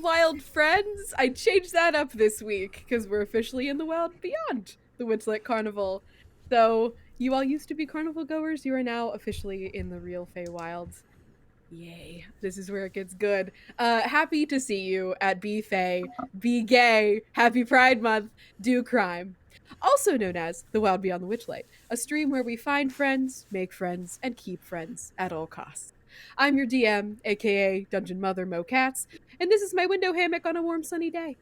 Feywild friends. I changed that up this week because we're officially in the world beyond the Witchlight Carnival. So you all used to be carnival goers. You are now officially in the real Feywilds. Yay. This is where it gets good. Happy to see you at Be Fey, Be Gay, Happy Pride Month, Do Crime. Also known as The Wild Beyond the Witchlight, a stream where we find friends, make friends, and keep friends at all costs. I'm your DM, aka Dungeon Mother Mo Cats, and this is my window hammock on a warm sunny day.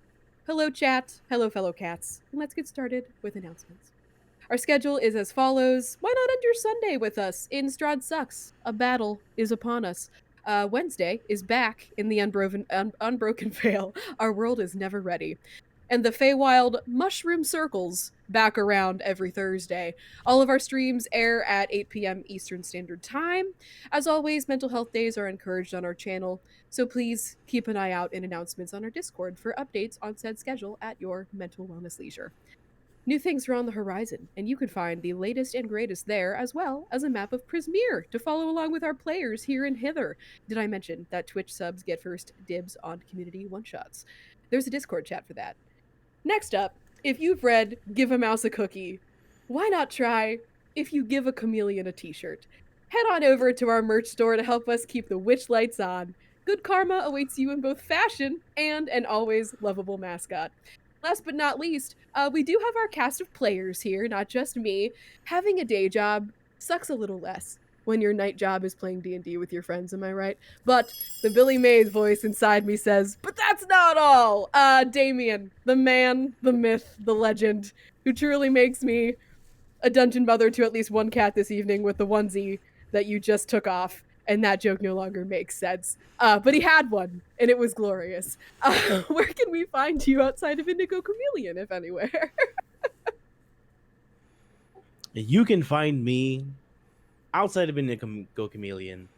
Hello, chat. Hello, fellow cats. And let's get started with announcements. Our schedule is as follows. Why not end your Sunday with us in Strahd Sucks? A battle is upon us. Wednesday is back in the Unbroken Vale. Our world is never ready. And the Feywild Mushroom Circles back around every Thursday. All of our streams air at 8 p.m. Eastern Standard Time. As always, mental health days are encouraged on our channel, so please keep an eye out in announcements on our Discord for updates on said schedule at your mental wellness leisure. New things are on the horizon, and you can find the latest and greatest there, as well as a map of Prismeer to follow along with our players here and hither. Did I mention that Twitch subs get first dibs on community one-shots? There's a Discord chat for that. Next up, if you've read Give a Mouse a Cookie, why not try If You Give a Chameleon a T-shirt? Head on over to our merch store to help us keep the witch lights on. Good karma awaits you in both fashion and an always lovable mascot. Last but not least, we do have our cast of players here, not just me. Having a day job sucks a little less when your night job is playing D&D with your friends, am I right? But the Billy Mays voice inside me says, but that's not all! Damien, the man, the myth, the legend, who truly makes me a dungeon mother to at least one cat this evening with the onesie that you just took off. And that joke no longer makes sense. But he had one, and it was glorious. Where can we find you outside of Indigo Chameleon, if anywhere? You can find me outside of Indigo Chameleon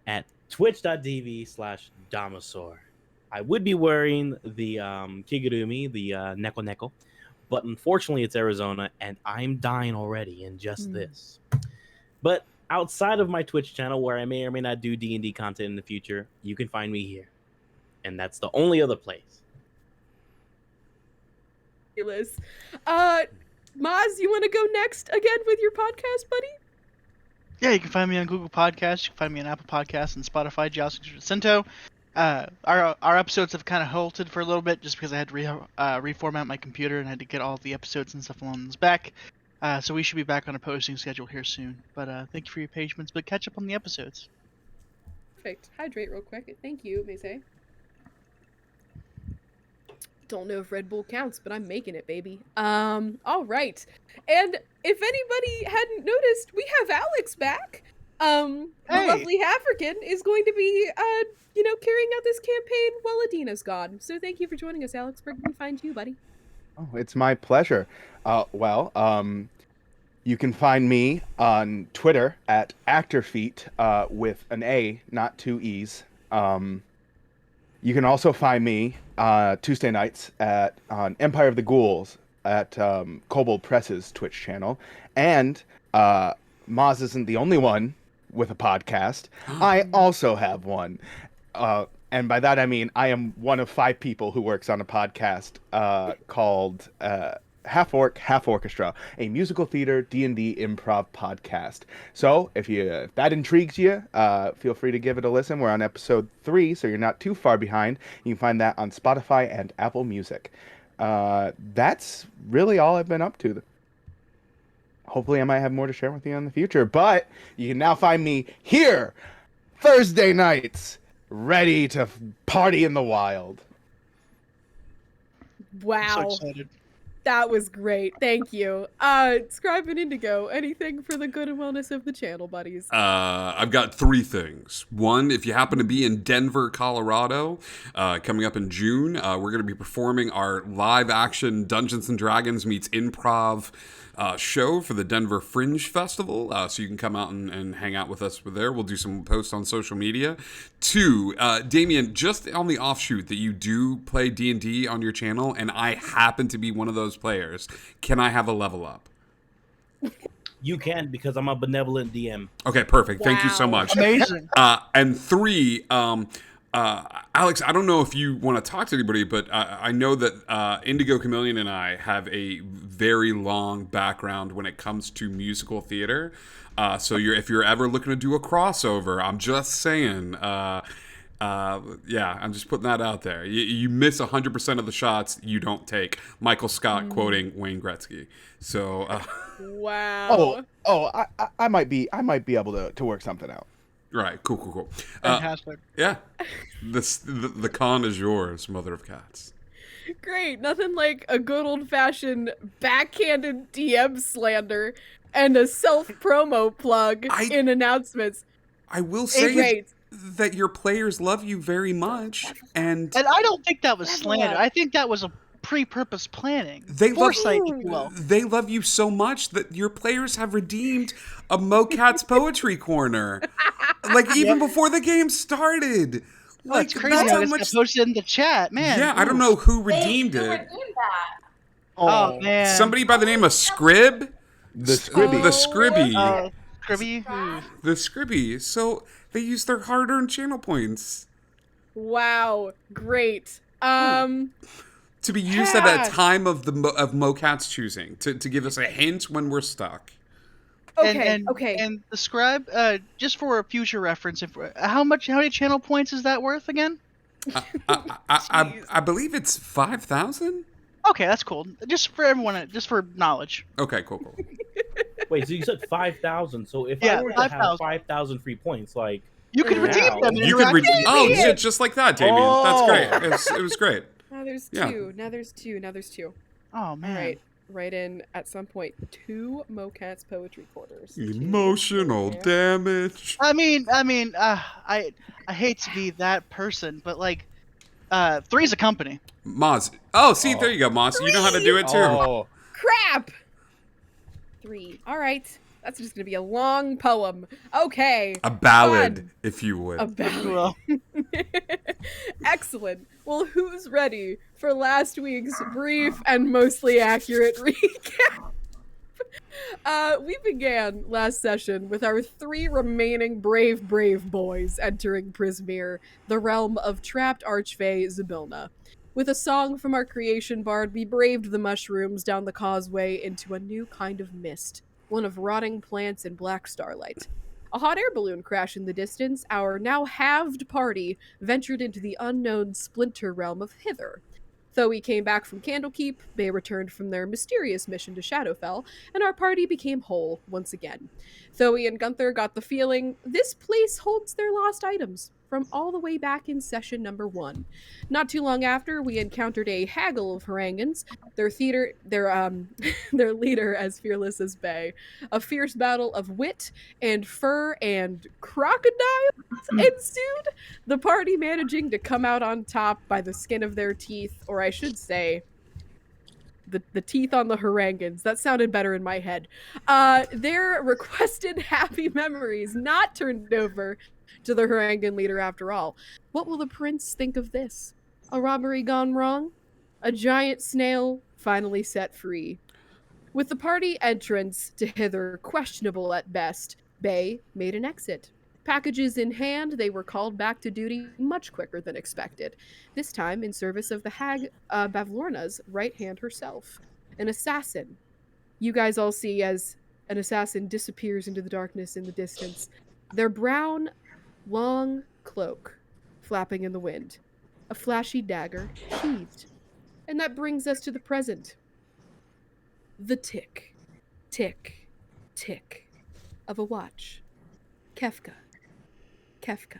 at twitch.tv/Damasaur. I would be wearing the Kigurumi, the Neko Neko, but unfortunately it's Arizona, and I'm dying already in just this. But outside of my Twitch channel, where I may or may not do D&D content in the future, you can find me here. And that's the only other place. Maz, you want to go next again with your podcast, buddy? Yeah, you can find me on Google Podcasts, you can find me on Apple Podcasts and Spotify, Cento. Our episodes have kind of halted for a little bit just because I had to reformat my computer and had to get all the episodes and stuff along this back. So we should be back on a posting schedule here soon. But thank you for your patience, but catch up on the episodes. Perfect. Hydrate real quick. Thank you, Maze. Don't know if Red Bull counts, but I'm making it, baby. All right. And if anybody hadn't noticed, we have Alex back. The lovely African is going to be, carrying out this campaign while Adina's gone. So thank you for joining us, Alex. Where can we find you, buddy? Oh, it's my pleasure. You can find me on Twitter at ActorFeet with an A, not two E's. You can also find me Tuesday nights on Empire of the Ghouls at Kobold Press's Twitch channel. And Maz isn't the only one with a podcast. I also have one. And by that I mean I am one of 5 people who works on a podcast called Half Orc, Half Orchestra, a musical theater D&D improv podcast. So if that intrigues you, feel free to give it a listen. We're on episode 3, so you're not too far behind. You can find that on Spotify and Apple Music. That's really all I've been up to. Hopefully I might have more to share with you in the future, but you can now find me here Thursday nights, ready to party in the wild. Wow. I'm so excited. That was great. Thank you. Scribe and Indigo, anything for the good and wellness of the channel, buddies? I've got 3 things. One, if you happen to be in Denver, Colorado, coming up in June, we're going to be performing our live action Dungeons and Dragons meets improv show for the Denver Fringe Festival. So you can come out and hang out with us there. We'll do some posts on social media. 2, Damien, just on the offshoot that you do play D&D on your channel, and I happen to be one of those players, can I have a level up? You can, because I'm a benevolent DM. Okay, perfect. Thank you so Wow. much. Amazing. And 3, Alex, I don't know if you want to talk to anybody, but I know that Indigo Chameleon and I have a very long background when it comes to musical theater. So if you're ever looking to do a crossover, I'm just saying, yeah, I'm just putting that out there. You miss 100% of the shots you don't take. Michael Scott quoting Wayne Gretzky. So, Wow. I might be able to work something out. right, cool. Fantastic. Yeah, the con is yours, mother of cats. Great. Nothing like a good old-fashioned backhanded DM slander and a self-promo plug in announcements. I will say Great. that your players love you very much, and And I don't think that was slander. I think that was a pre-purpose planning. They Foresight, love, if you will. they love you so much that your players have redeemed a Mocat's Poetry Corner, like even before the game started. Oh, Like that's crazy how much posted in the chat, man. Yeah, I don't know who redeemed Who it. redeemed that? Oh man, Somebody by the name of Scrib. The Scribby. The Scribby. Scribby. The Scribby. So they use their hard-earned channel points Wow. Great. to be used at a time of Mocat's choosing to give us a hint when we're stuck. Okay. And the scribe, just for a future reference, how many channel points is that worth again? I believe it's 5,000. Okay, that's cool. Just for everyone, just for knowledge. Okay, cool. Wait, so you said 5,000. So if Yeah, I were to 5,000. have 5,000 free points, like You can now, redeem them. You could redeem. Oh, yeah, just like that, Damien. That's great. It was great. Now there's Yeah. two. Now there's two. Oh man. All right. Write in at some point 2 Mocat's Poetry Quarters. Emotional damage. I mean, I hate to be that person, but like, 3's a company. Moz. Oh, see, there you go, Moz. You know how to do it too. Oh, Crap! 3. All right. That's just gonna be a long poem. Okay. A ballad, Fun. if you would. A ballad. Well, Excellent. Well, who's ready for last week's brief and mostly accurate recap? We began last session with our 3 remaining brave boys entering Prismere, the realm of trapped archfey Zybilna. With a song from our creation bard, we braved the mushrooms down the causeway into a new kind of mist, one of rotting plants and black starlight. A hot air balloon crashed in the distance. Our now halved party ventured into the unknown splinter realm of Hither. Though we came back from Candlekeep, they returned from their mysterious mission to Shadowfell, and our party became whole once again. Thoe and Gunther got the feeling this place holds their lost items from all the way back in session number 1. Not too long after, we encountered a haggle of Harangans, their leader as fearless as Bay. A fierce battle of wit and fur and crocodiles ensued, the party managing to come out on top by the skin of their teeth, or I should say, the teeth on the Harangans. That sounded better in my head. Their requested happy memories not turned over to the Harangan leader after all. What will the prince think of this? A robbery gone wrong? A giant snail finally set free. With the party entrance to Hither questionable at best, Bay made an exit. Packages in hand, they were called back to duty much quicker than expected, this time in service of the hag Bavlorna's right hand herself, an assassin. You guys all see as an assassin disappears into the darkness in the distance, their brown, long cloak flapping in the wind, a flashy dagger sheathed. And that brings us to the present. The tick, tick, tick of a watch. Kefka. Kefka.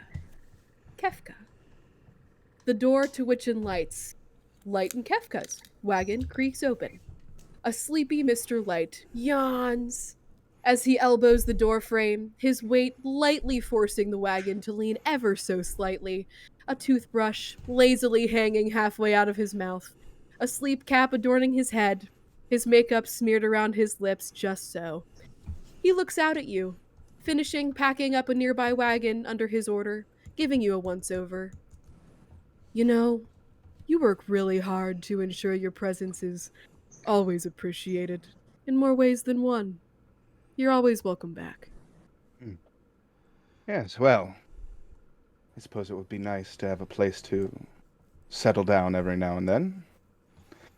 Kefka. The door to Witchin Lights. Light and Kefka's wagon creaks open. A sleepy Mr. Light yawns as he elbows the doorframe, his weight lightly forcing the wagon to lean ever so slightly, a toothbrush lazily hanging halfway out of his mouth, a sleep cap adorning his head, his makeup smeared around his lips just so. He looks out at you, finishing packing up a nearby wagon under his order, giving you a once-over. You know, you work really hard to ensure your presence is always appreciated, in more ways than one. You're always welcome back. Yes, well, I suppose it would be nice to have a place to settle down every now and then.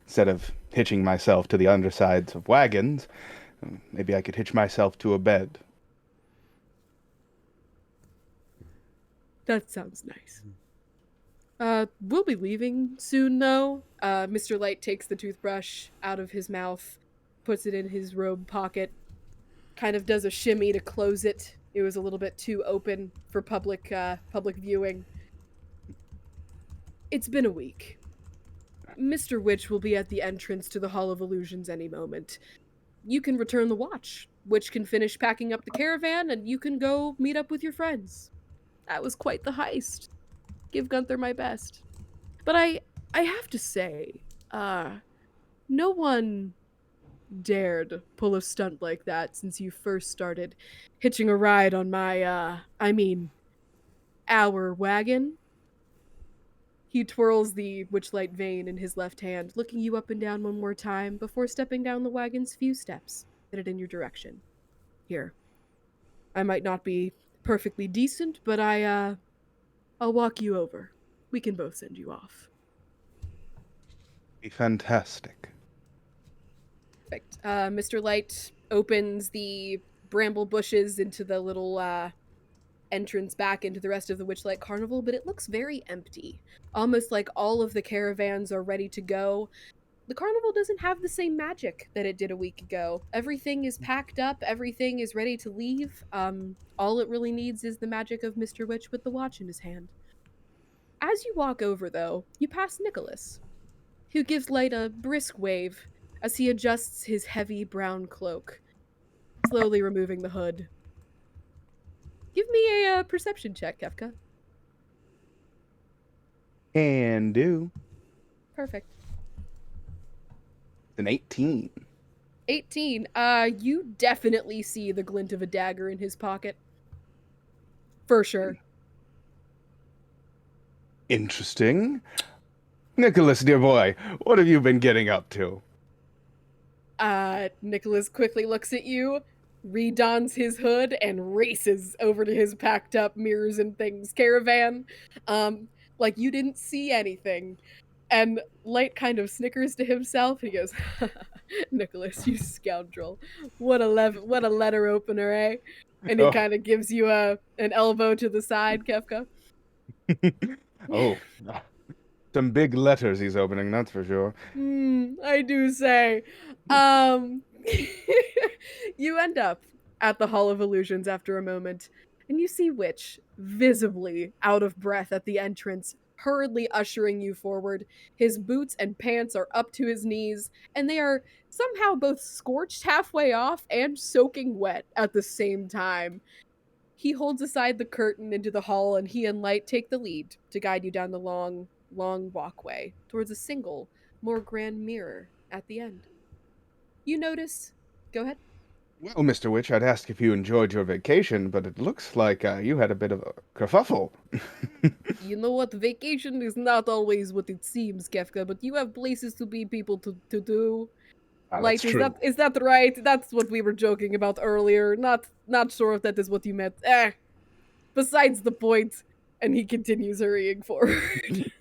Instead of hitching myself to the undersides of wagons, maybe I could hitch myself to a bed. That sounds nice. We'll be leaving soon, though. Mr. Light takes the toothbrush out of his mouth, puts it in his robe pocket, kind of does a shimmy to close it. It was a little bit too open for public viewing. It's been a week. Mr. Witch will be at the entrance to the Hall of Illusions any moment. You can return the watch. Witch can finish packing up the caravan, and you can go meet up with your friends. That was quite the heist. Give Gunther my best. But I have to say, no one dared pull a stunt like that since you first started hitching a ride on my, our wagon. He twirls the Witchlight vein in his left hand, looking you up and down one more time before stepping down the wagon's few steps, headed in your direction. Here. I might not be perfectly decent, but I'll walk you over. We can both send you off. Be fantastic. Perfect. Mr. Light opens the bramble bushes into the little entrance back into the rest of the Witchlight Carnival, but it looks very empty. Almost like all of the caravans are ready to go. The carnival doesn't have the same magic that it did a week ago. Everything is packed up, everything is ready to leave. All it really needs is the magic of Mr. Witch with the watch in his hand. As you walk over, though, you pass Nicholas, who gives Light a brisk wave as he adjusts his heavy brown cloak, slowly removing the hood. Give me a perception check, Kefka. Can do. Perfect. An 18. 18. You definitely see the glint of a dagger in his pocket. For sure. Interesting. Nicholas, dear boy, what have you been getting up to? Nicholas quickly looks at you, redons his hood, and races over to his packed up mirrors and things caravan. Like you didn't see anything. And Light kind of snickers to himself. He goes, Nicholas, you scoundrel. What a letter opener, eh? And he Oh. kind of gives you an elbow to the side, Kefka. Oh, some big letters he's opening, that's for sure. I do say. You end up at the Hall of Illusions after a moment, and you see Witch, visibly out of breath at the entrance, hurriedly ushering you forward. His boots and pants are up to his knees, and they are somehow both scorched halfway off and soaking wet at the same time. He holds aside the curtain into the hall, and he and Light take the lead to guide you down the long walkway towards a single, more grand mirror at the end. You notice. Go ahead. Well, Mr. Witch, I'd ask if you enjoyed your vacation, but it looks like you had a bit of a kerfuffle. You know what? Vacation is not always what it seems, Kefka, but you have places to be, people to do. Ah, Light, that's true. is that right? That's what we were joking about earlier. Not sure if that is what you meant. Besides the point. And he continues hurrying forward.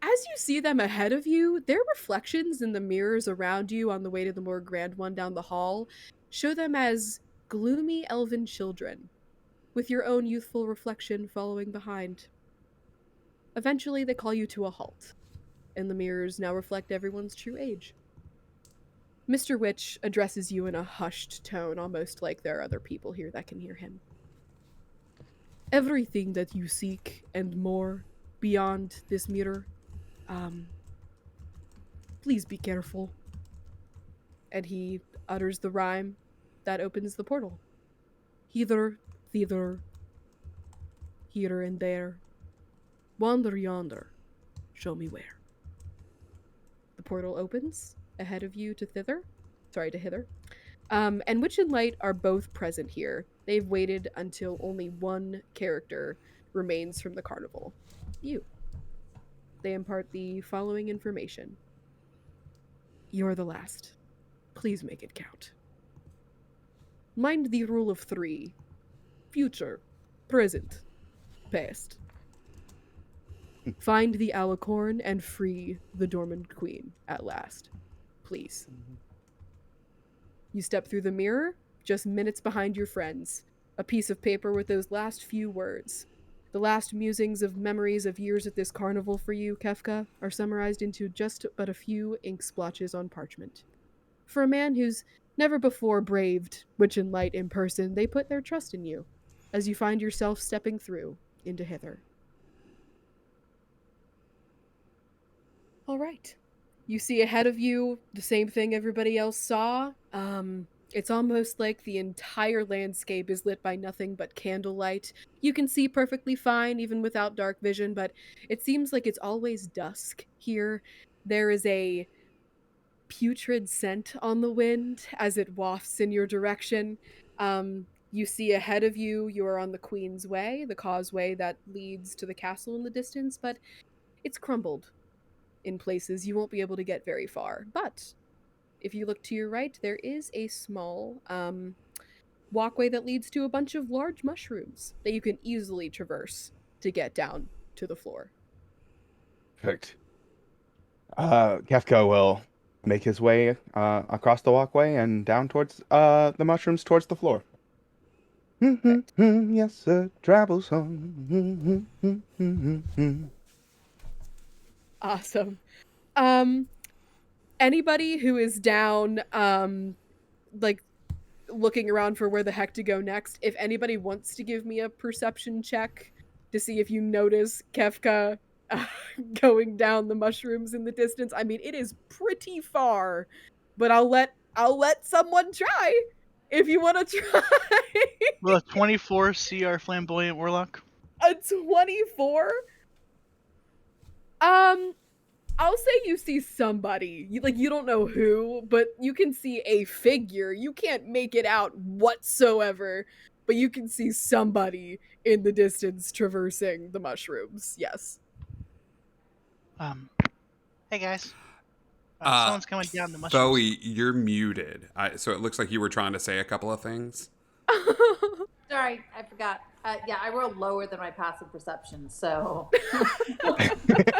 As you see them ahead of you, their reflections in the mirrors around you on the way to the more grand one down the hall show them as gloomy elven children, with your own youthful reflection following behind. Eventually, they call you to a halt, and the mirrors now reflect everyone's true age. Mr. Witch addresses you in a hushed tone, almost like there are other people here that can hear him. Everything that you seek and more beyond this mirror, please be careful. And he utters the rhyme that opens the portal. Hither, thither, here and there. Wander yonder, show me where. The portal opens ahead of you to hither. And Witch and Light are both present here. They've waited until only one character remains from the carnival. You. They impart the following information. You're the last. Please make it count. Mind the rule of 3. future, present, past. Find the alicorn and free the dormant queen at last. Please. You step through the mirror, just minutes behind your friends. A piece of paper with those last few words. The last musings of memories of years at this carnival for you, Kefka, are summarized into just but a few ink splotches on parchment. For a man who's never before braved Witchlight in person, they put their trust in you, as you find yourself stepping through into Hither. All right. You see ahead of you the same thing everybody else saw. It's almost like the entire landscape is lit by nothing but candlelight. You can see perfectly fine even without dark vision, but it seems like it's always dusk here. There is a putrid scent on the wind as it wafts in your direction. You see ahead of you, you are on the Queen's Way, the causeway that leads to the castle in the distance, but it's crumbled in places. You won't be able to get very far. But if you look to your right, there is a small walkway that leads to a bunch of large mushrooms that you can easily traverse to get down to the floor. Perfect. Kefka will make his way across the walkway and down towards the mushrooms towards the floor. Yes, sir. Travel song. Awesome. Anybody who is down, like looking around for where the heck to go next, if anybody wants to give me a perception check to see if you notice Kefka going down the mushrooms in the distance. I mean, it is pretty far, but I'll let someone try if you want to try. Will a 24 see our flamboyant warlock? A 24? I'll say you see somebody. You don't know who, but you can see a figure. You can't make it out whatsoever, but you can see somebody in the distance traversing the mushrooms. Yes. Hey guys. Someone's coming down the mushrooms. Zoe, you're muted. So it looks like you were trying to say a couple of things. Sorry, I forgot. Yeah, I rolled lower than my passive perception, so.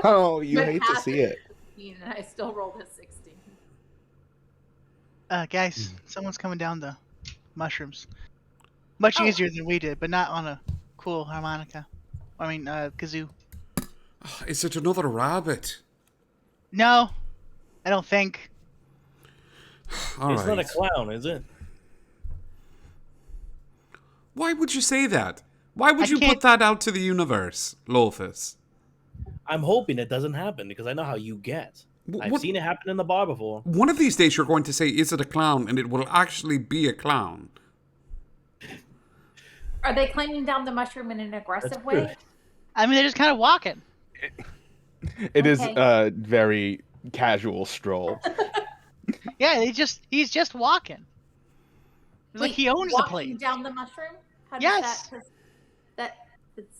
Oh, you My hate to see it. passive is 15, and I still rolled a 16. Guys, someone's coming down the mushrooms. Much easier than we did, but not on a cool harmonica. I mean, kazoo. Oh, is it another rabbit? No, I don't think. All It's right. not a clown, is it? Why would you say that? Why would I you can't- put that out to the universe, Lolthus? I'm hoping it doesn't happen because I know how you get. I've seen it happen in the bar before. One of these days you're going to say, is it a clown? And it will actually be a clown. Are they climbing down the mushroom in an aggressive way? I mean, they're just kind of walking. It is Okay. a very casual stroll. Yeah, he's just walking. It's like he owns the walking place. down the mushroom? How does Yes. it's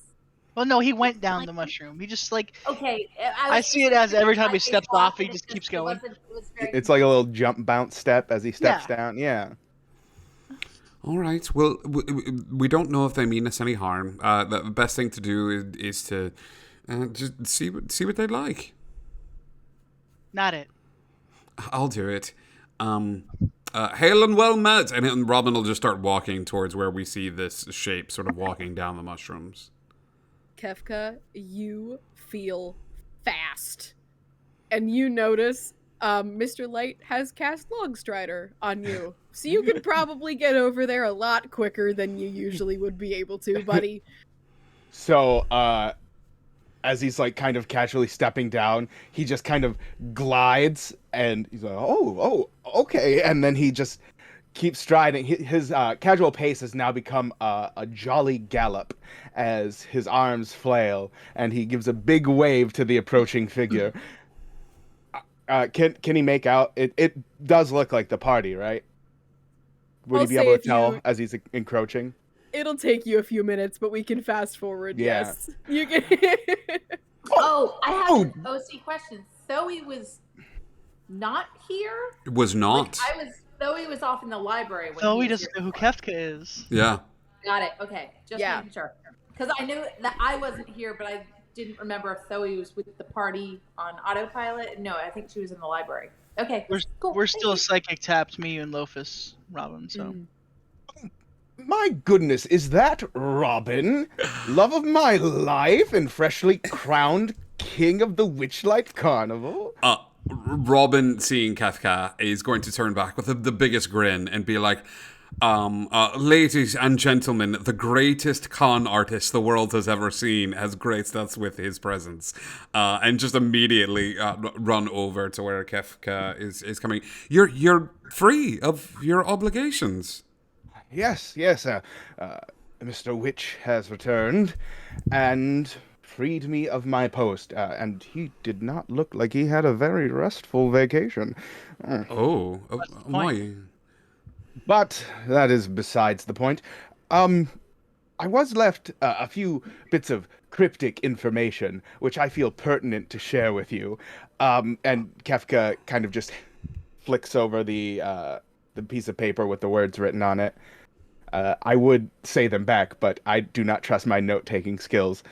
Well, no, he went down the mushroom. He just like okay. I see it as every time he steps off, he just keeps going. It's like a little jump bounce step as he steps Yeah. down. Yeah. All right. Well, we don't know if they mean us any harm. The best thing to do is to just see what they like. not it. I'll do it. Hail and well met. And Robin will just start walking towards where we see this shape sort of walking down the mushrooms. Kefka, you feel fast. And you notice Mr. Light has cast Logstrider on you. So you could probably get over there a lot quicker than you usually would be able to, buddy. So, as he's like kind of casually stepping down, he just kind of glides and he's like, oh, okay. And then he just keeps striding. His casual pace has now become a jolly gallop as his arms flail and he gives a big wave to the approaching figure. Can he make out? It does look like the party, right? Would I'll he be say able to if tell you- as he's encroaching? It'll take you a few minutes, but we can fast forward, Yeah. yes. You can Oh, I have an OC question. Zoe was not here? It was not. Zoe was off in the library. When Oh, he he was doesn't here know who before. Kefka is. Yeah. got it. Okay, just Yeah. making sure. Because I knew that I wasn't here, but I didn't remember if Zoe was with the party on autopilot. No, I think she was in the library. Okay, cool. We're Thank still you. psychic tapped, me and Lofus, Robin. So Mhm. My goodness, is that Robin? Love of my life and freshly crowned king of the Witchlight Carnival? Robin, seeing Kefka, is going to turn back with the biggest grin and be like, ladies and gentlemen, the greatest con artist the world has ever seen has graced us with his presence. And just immediately run over to where Kefka is coming. You're free of your obligations. Yes, Mr. Witch has returned and freed me of my post, and he did not look like he had a very restful vacation. Why? But that is besides the point. I was left a few bits of cryptic information, which I feel pertinent to share with you. And Kefka kind of just flicks over the piece of paper with the words written on it. I would say them back, but I do not trust my note-taking skills.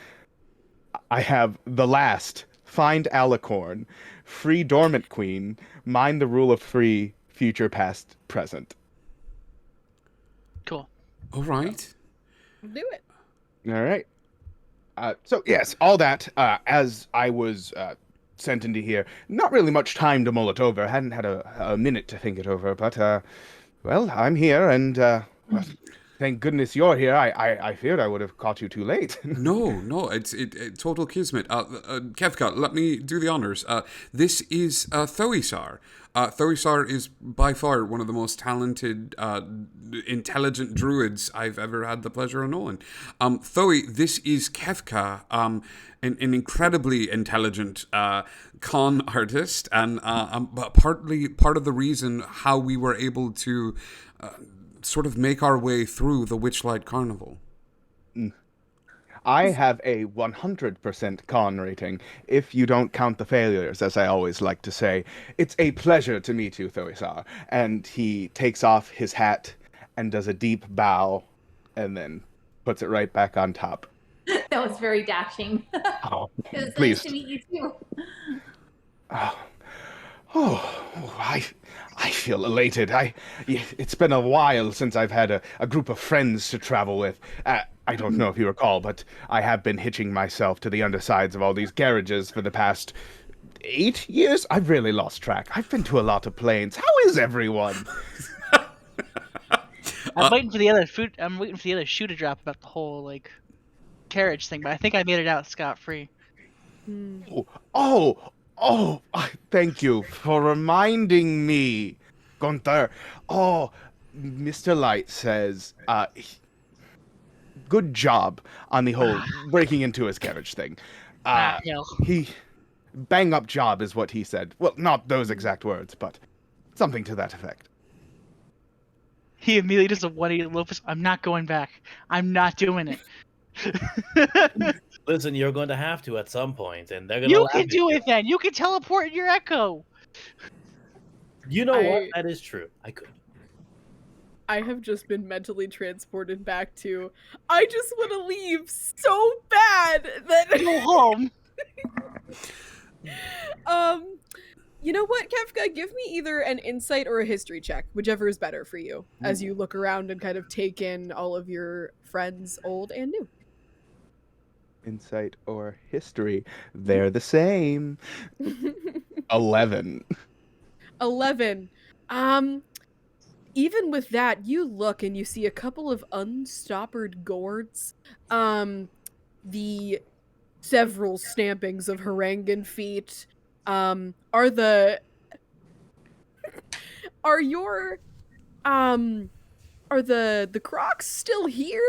I have the last, find Alicorn, free dormant queen, mind the rule of three, future, past, present. cool. All right. Do it. All right. So yes, all that, as I was sent into here, not really much time to mull it over. Hadn't had a minute to think it over, but well, I'm here, and well, thank goodness you're here. I feared I would have caught you too late. No, it's total kismet. Kefka, let me do the honors. This is Thoisar. Thoisar is by far one of the most talented, intelligent druids I've ever had the pleasure of knowing. Thoi, this is Kefka, an incredibly intelligent con artist, and partly part of the reason how we were able to sort of make our way through the Witchlight Carnival. I have a 100% con rating, if you don't count the failures, as I always like to say. It's a pleasure to meet you, Thoisar. And he takes off his hat and does a deep bow, and then puts it right back on top. That was very dashing. Oh, It was please. nice to meet you too. I feel elated. It's been a while since I've had a group of friends to travel with. I don't know if you recall, but I have been hitching myself to the undersides of all these garages for the past 8 years. I've really lost track. I've been to a lot of planes. How is everyone? I'm waiting for the other shoe to drop about the whole like carriage thing, but I think I made it out scot free. Thank you for reminding me, Gunther. Oh, Mr. Light says, good job on the whole breaking into his carriage thing. No. He, bang up job is what he said. Well, not those exact words, but something to that effect. He immediately does a 180 Lopus. I'm not going back. I'm not doing it. Listen, you're going to have to at some point, and they're going to You laugh can at do you. it then. You can teleport in your echo. You know what? That is true. I could. I have just been mentally transported back to, I just want to leave so bad that Go home. You know what, Kefka? Give me either an insight or a history check, whichever is better for you, as you look around and kind of take in all of your friends, old and new. Insight or history, they're the same. 11. 11. Even with that, you look and you see a couple of unstoppered gourds. The several stampings of Harangan feet. Are your are the Crocs still here?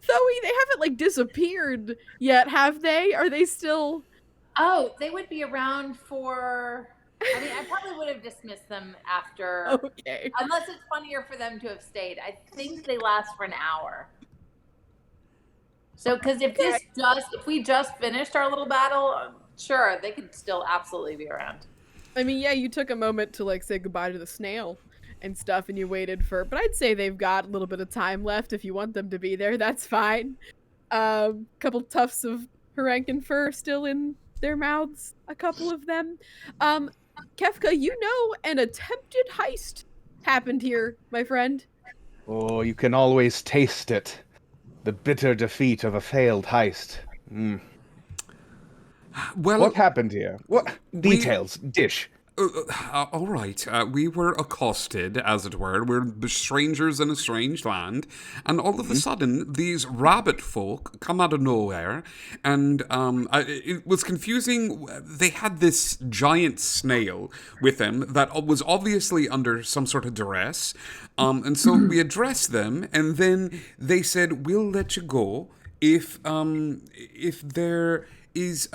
Though they haven't like disappeared yet, have they? Are they still? Oh, they would be around for. I mean, I probably would have dismissed them after. Okay. Unless it's funnier for them to have stayed. I think they last for an hour. So, because if we just finished our little battle, sure, they could still absolutely be around. I mean, yeah, you took a moment to like say goodbye to the snail, and stuff, and you waited for. But I'd say they've got a little bit of time left. If you want them to be there, that's fine. Couple tufts of Harankin fur still in their mouths. A couple of them. Kefka, you know an attempted heist happened here, my friend. Oh, you can always taste it. The bitter defeat of a failed heist. Well, What happened here? What details? Dish. All right. We were accosted, as it were. We're strangers in a strange land, and all of a sudden, these rabbit folk come out of nowhere, and it was confusing. They had this giant snail with them that was obviously under some sort of duress, and so we addressed them, and then they said, "We'll let you go if there is."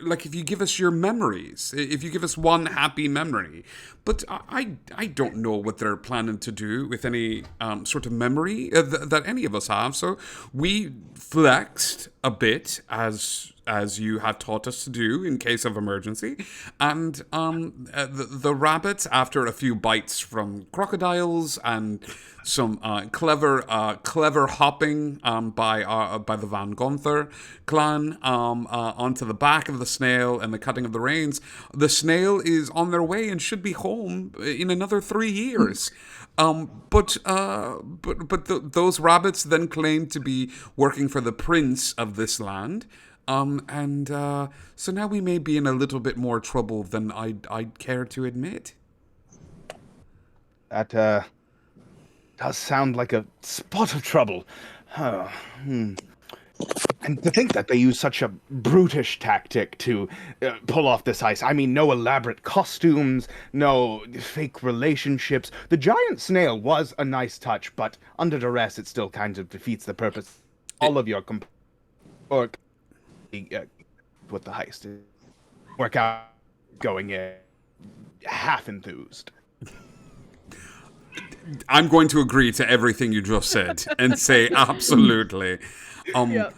Like if you give us your memories, if you give us one happy memory. But I don't know what they're planning to do with any sort of memory that any of us have. So we flexed a bit as you had taught us to do in case of emergency. And the rabbits, after a few bites from crocodiles and some clever hopping by the Van Gunther clan onto the back of the snail and the cutting of the reins, the snail is on their way and should be home in another 3 years. But those rabbits then claim to be working for the prince of this land. So now we may be in a little bit more trouble than I'd care to admit. That does sound like a spot of trouble. And to think that they use such a brutish tactic to pull off this heist. I mean, no elaborate costumes, no fake relationships. The giant snail was a nice touch, but under duress, it still kind of defeats the purpose. All of your with the heist work out going in half enthused. I'm going to agree to everything you just said and say absolutely. Yep.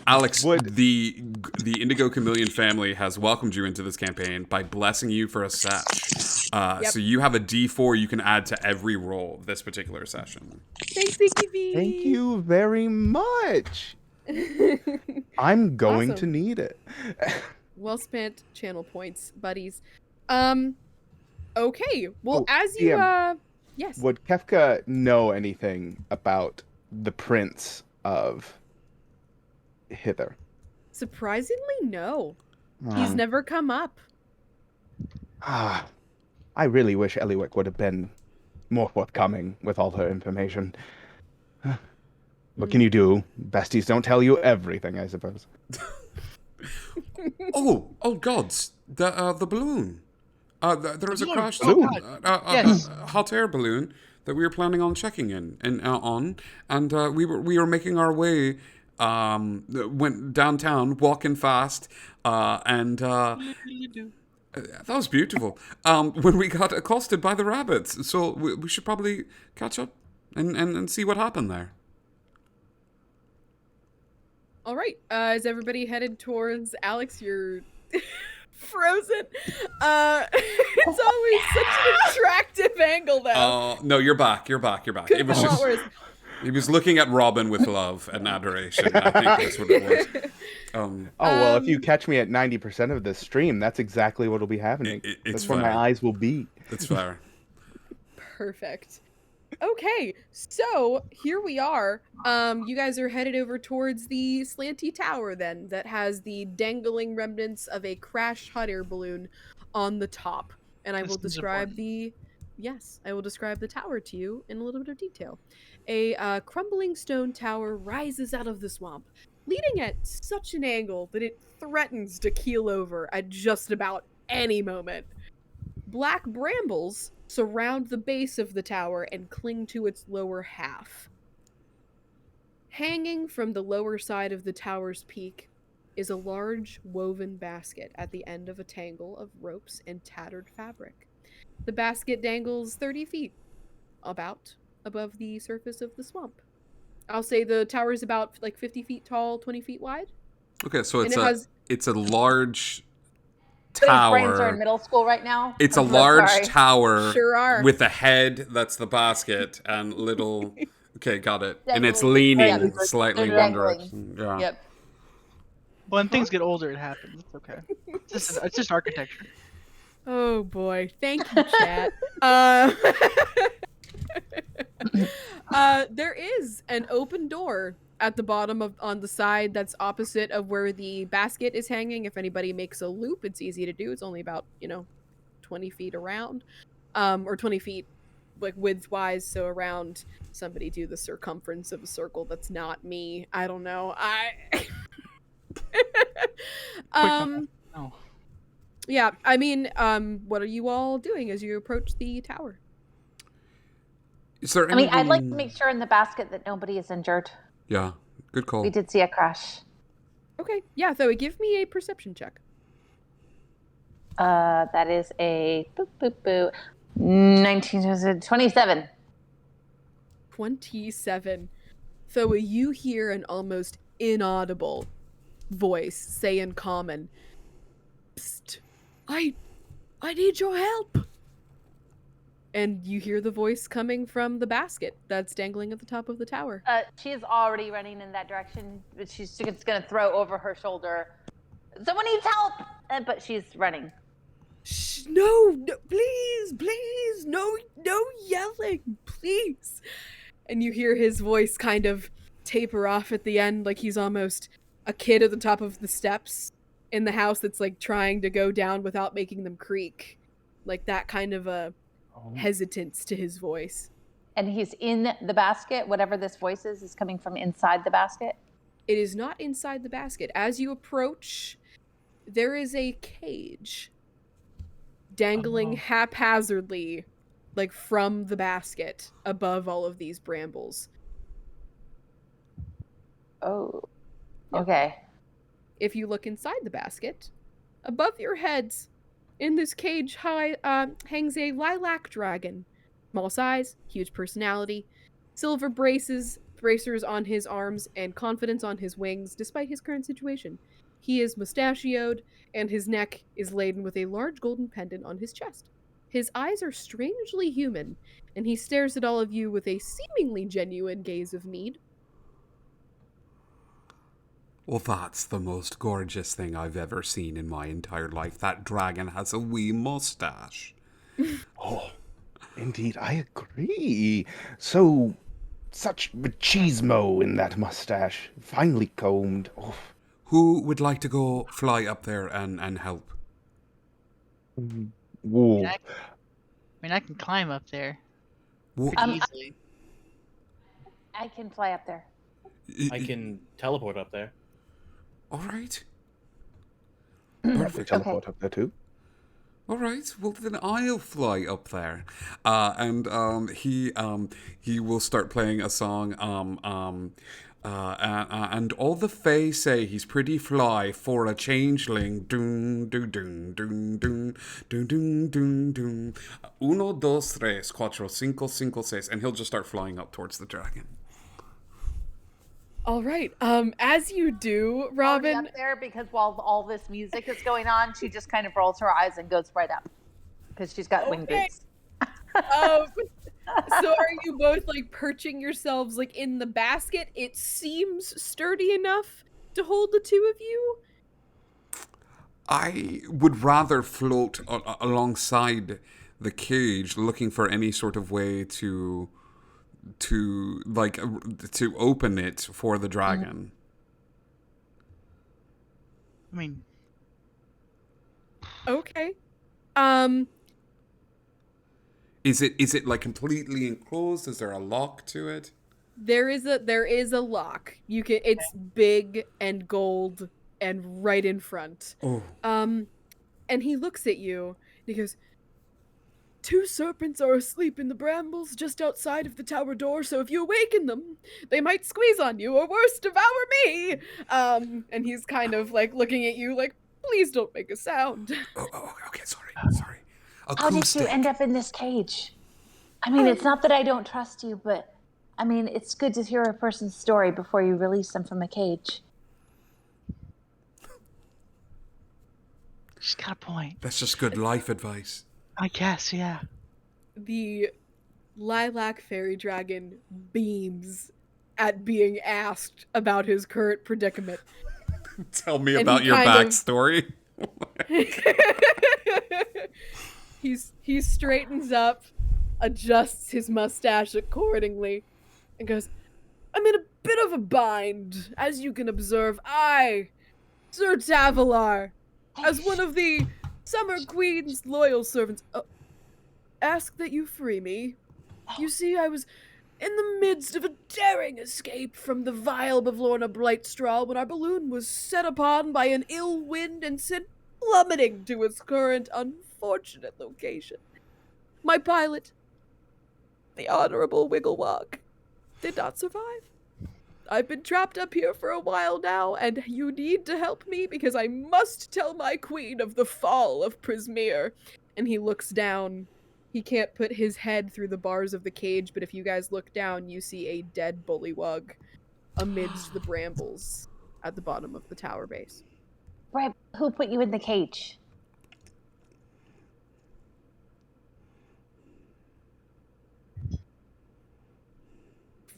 Alex, the Indigo Chameleon family has welcomed you into this campaign by blessing you for a sesh. So you have a D4 you can add to every roll this particular session. Thanks, Iggy. Thank you very much. I'm going to need it. Well spent channel points, buddies. Okay. Well, as you yes. Would Kefka know anything about the prince of Hither? Surprisingly, no. He's never come up. I really wish Eliwick would have been more forthcoming with all her information. What can you do? Besties don't tell you everything, I suppose. oh gods! The balloon. There was a crash. Hot air balloon that we were planning on checking in and on, and we were making our way. Went downtown, walking fast, and that was beautiful. When we got accosted by the rabbits, so we should probably catch up and see what happened there. All right. Is everybody headed towards Alex? You're frozen. It's always such an attractive angle, though. No, you're back. It was just he was looking at Robin with love and adoration. I think that's what it was. Well, if you catch me at 90% of this stream, that's exactly what will be happening. That's where my eyes will be. That's fair. Perfect. Okay, so here we are. You guys are headed over towards the slanty tower then that has the dangling remnants of a crashed hot air balloon on the top. And I will describe the tower to you in a little bit of detail. A crumbling stone tower rises out of the swamp, leaning at such an angle that it threatens to keel over at just about any moment. Black brambles surround the base of the tower and cling to its lower half. Hanging from the lower side of the tower's peak is a large woven basket at the end of a tangle of ropes and tattered fabric. The basket dangles 30 feet, about above the surface of the swamp. I'll say the tower is about 50 feet tall, 20 feet wide. Okay, so it's a large But his brains are in tower. middle school right now. It's a I'm so large sorry. tower Sure are. with a head that's the basket and little. Okay, got it. And it's Dangling leaning strings. slightly They're one dangling. direction. Yeah. Yep. When things get older, it happens. It's okay. It's just architecture. Oh boy. Thank you, chat. uh, there is an open door at the bottom of on the side that's opposite of where the basket is hanging. If anybody makes a loop, it's easy to do. It's only about, 20 feet around. Or 20 feet like width wise, so around. Somebody do the circumference of a circle that's not me. I don't know. Quick no. Yeah, I mean, what are you all doing as you approach the tower? Is there I mean, I'd like to anyone- make sure in the basket that nobody is injured. Yeah, good call. We did see a crash. Okay, yeah, Zoe, give me a perception check. That is a 27. 27. So you hear an almost inaudible voice say in common, "Psst, I need your help." And you hear the voice coming from the basket that's dangling at the top of the tower. She is already running in that direction, but she's just going to throw over her shoulder. Someone needs help! But she's running. Shh, no, please, no yelling, please. And you hear his voice kind of taper off at the end, like he's almost a kid at the top of the steps in the house that's like trying to go down without making them creak. Like that kind of a hesitance to his voice. And he's in the basket. Whatever this voice is coming from inside the basket. It is not inside the basket. As you approach, there is a cage dangling haphazardly, like from the basket above all of these brambles. Oh, okay. If you look inside the basket, above your heads, in this cage hangs a lilac dragon. Small size, huge personality, silver bracers on his arms, and confidence on his wings, despite his current situation. He is mustachioed, and his neck is laden with a large golden pendant on his chest. His eyes are strangely human, and he stares at all of you with a seemingly genuine gaze of need. Well, that's the most gorgeous thing I've ever seen in my entire life. That dragon has a wee mustache. Oh, indeed, I agree. So, such machismo in that mustache, finely combed. Oh. Who would like to go fly up there and help? Whoa. I mean, I can climb up there Wha- pretty easily. I can fly up there. I can teleport up there. All right. We Perfect. teleport up there too. All right. Well, then I'll fly up there, and he will start playing a song. And all the Fae say he's pretty fly for a changeling. Doom, doom, doom, doom, doom, doom, doom, doom, doom. Uno, dos, tres, cuatro, cinco, cinco, seis, and he'll just start flying up towards the dragon. All right. As you do, Already Robin. up there because while all this music is going on, she just kind of rolls her eyes and goes right up because she's got wing Okay. boots. So are you both like perching yourselves like in the basket? It seems sturdy enough to hold the two of you. I would rather float alongside the cage, looking for any sort of way to open it for the dragon. I mean, Okay. Is it like completely enclosed? Is there a lock to it? There is a lock. You can it's big and gold and right in front. Oh. And he looks at you and he goes, "Two serpents are asleep in the brambles just outside of the tower door, so if you awaken them, they might squeeze on you or worse, devour me." And he's kind of like looking at you like, "Please don't make a sound." Oh, okay, sorry. How did you Acoustic. end up in this cage? I mean, it's not that I don't trust you, but I mean, it's good to hear a person's story before you release them from a cage. She's got a point. That's just good life advice. I guess, yeah. The lilac fairy dragon beams at being asked about his current predicament. Tell me And about he your kind of- backstory. He straightens up, adjusts his mustache accordingly, and goes, I'm in a bit of a bind. As you can observe, I, Sir Tavalar, as one of the Summer Queen's loyal servants, ask that you free me. You see, I was in the midst of a daring escape from the vile Bavlorna Blightstraw when our balloon was set upon by an ill wind and sent plummeting to its current unfortunate location. My pilot, the Honorable Wigglewog, did not survive. I've been trapped up here for a while now, and you need to help me because I must tell my queen of the fall of Prismere. And he looks down. He can't put his head through the bars of the cage, but if you guys look down, you see a dead bullywug amidst the brambles at the bottom of the tower base. Right. Who put you in the cage?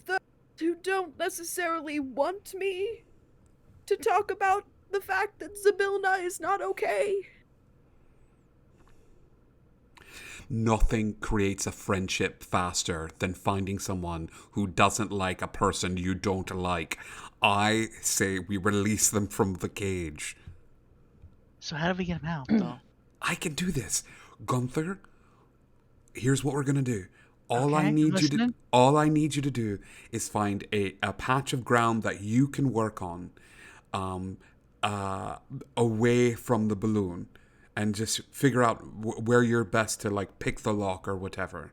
Those who don't necessarily want me to talk about the fact that Zabilna is not okay. Nothing creates a friendship faster than finding someone who doesn't like a person you don't like. I say we release them from the cage. So how do we get him out, though? I can do this. Gunther, here's what we're going to do. All Okay, I I'm need listening. you to do is find a patch of ground that you can work on away from the balloon. And just figure out where you're best to, like, pick the lock or whatever.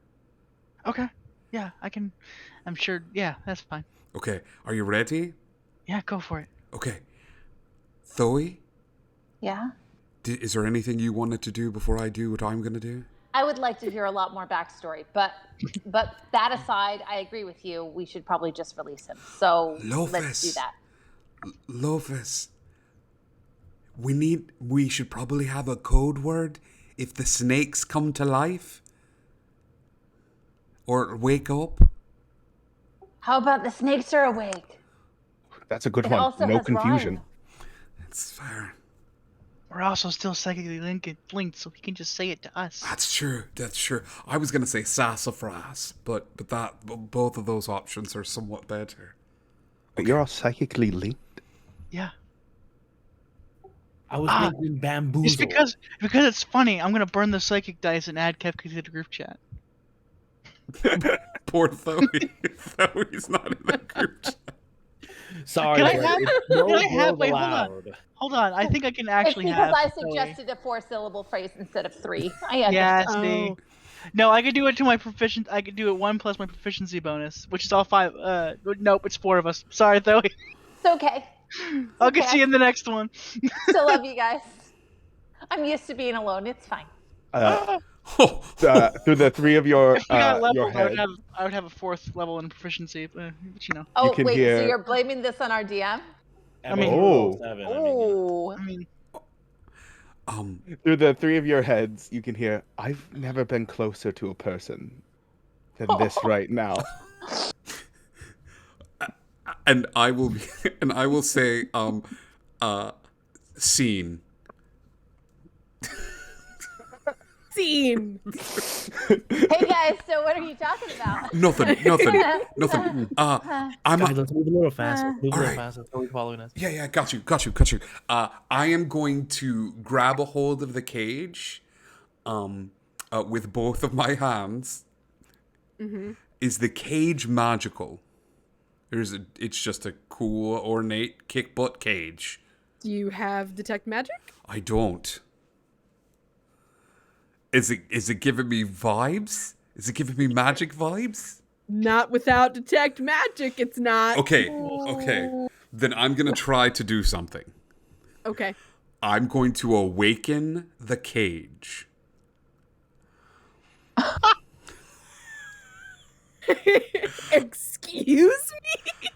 Okay. Yeah, I can. I'm sure. Yeah, that's fine. Okay, are you ready? Yeah, go for it. Okay. Thoe, Yeah? is there anything you wanted to do before I do what I'm going to do? I would like to hear a lot more backstory, but that aside, I agree with you. We should probably just release him. So let's do Lofus. that. Lofus, we should probably have a code word if the snakes come to life. Or wake up. How about the snakes are awake? That's a good It one. also No has confusion. rhyme. That's fair. We're also still psychically linked, so he can just say it to us. That's true. I was going to say sassafras, but both of those options are somewhat better. But you're all psychically linked. Yeah. I was thinking bamboozle. It's because it's funny. I'm gonna burn the psychic dice and add Kefka to the group chat. Poor Thoe. Thoe's not in that group chat. Sorry, Can I but have- it's no can I have- words wait, hold on. allowed. Hold on. I think I can It's actually because have. I Zoe. suggested a 4-syllable phrase instead of 3. I Yeah. understand. See. Oh. No, I could do it to my proficient. I could do it 1 plus my proficiency bonus, which is all 5. Nope, it's 4 of us. Sorry, Thoe. It's okay. I'll get Okay. you in the next one. Still love you guys. I'm used to being alone. It's fine. Through the three of your If we got your levels, head. I would have a 4th level in proficiency, but you know. Oh, can wait, hear- so you're blaming this on our DM? I mean, Oh. 7, Oh. I mean, Through the three of your heads, you can hear, I've never been closer to a person than this right now. and I will say scene. Scene! Hey guys, so what are you talking about? Nothing. I'm Guys, let's move a little faster. Move a little Alright. faster. Totally following us. Yeah, got you. I am going to grab a hold of the cage, with both of my hands. Mm-hmm. Is the cage magical? It's just a cool, ornate, kick butt cage. Do you have detect magic? I don't. Is it giving me vibes? Is it giving me magic vibes? Not without detect magic, it's not. Okay. Then I'm gonna try to do something. Okay. I'm going to awaken the cage. Excuse me?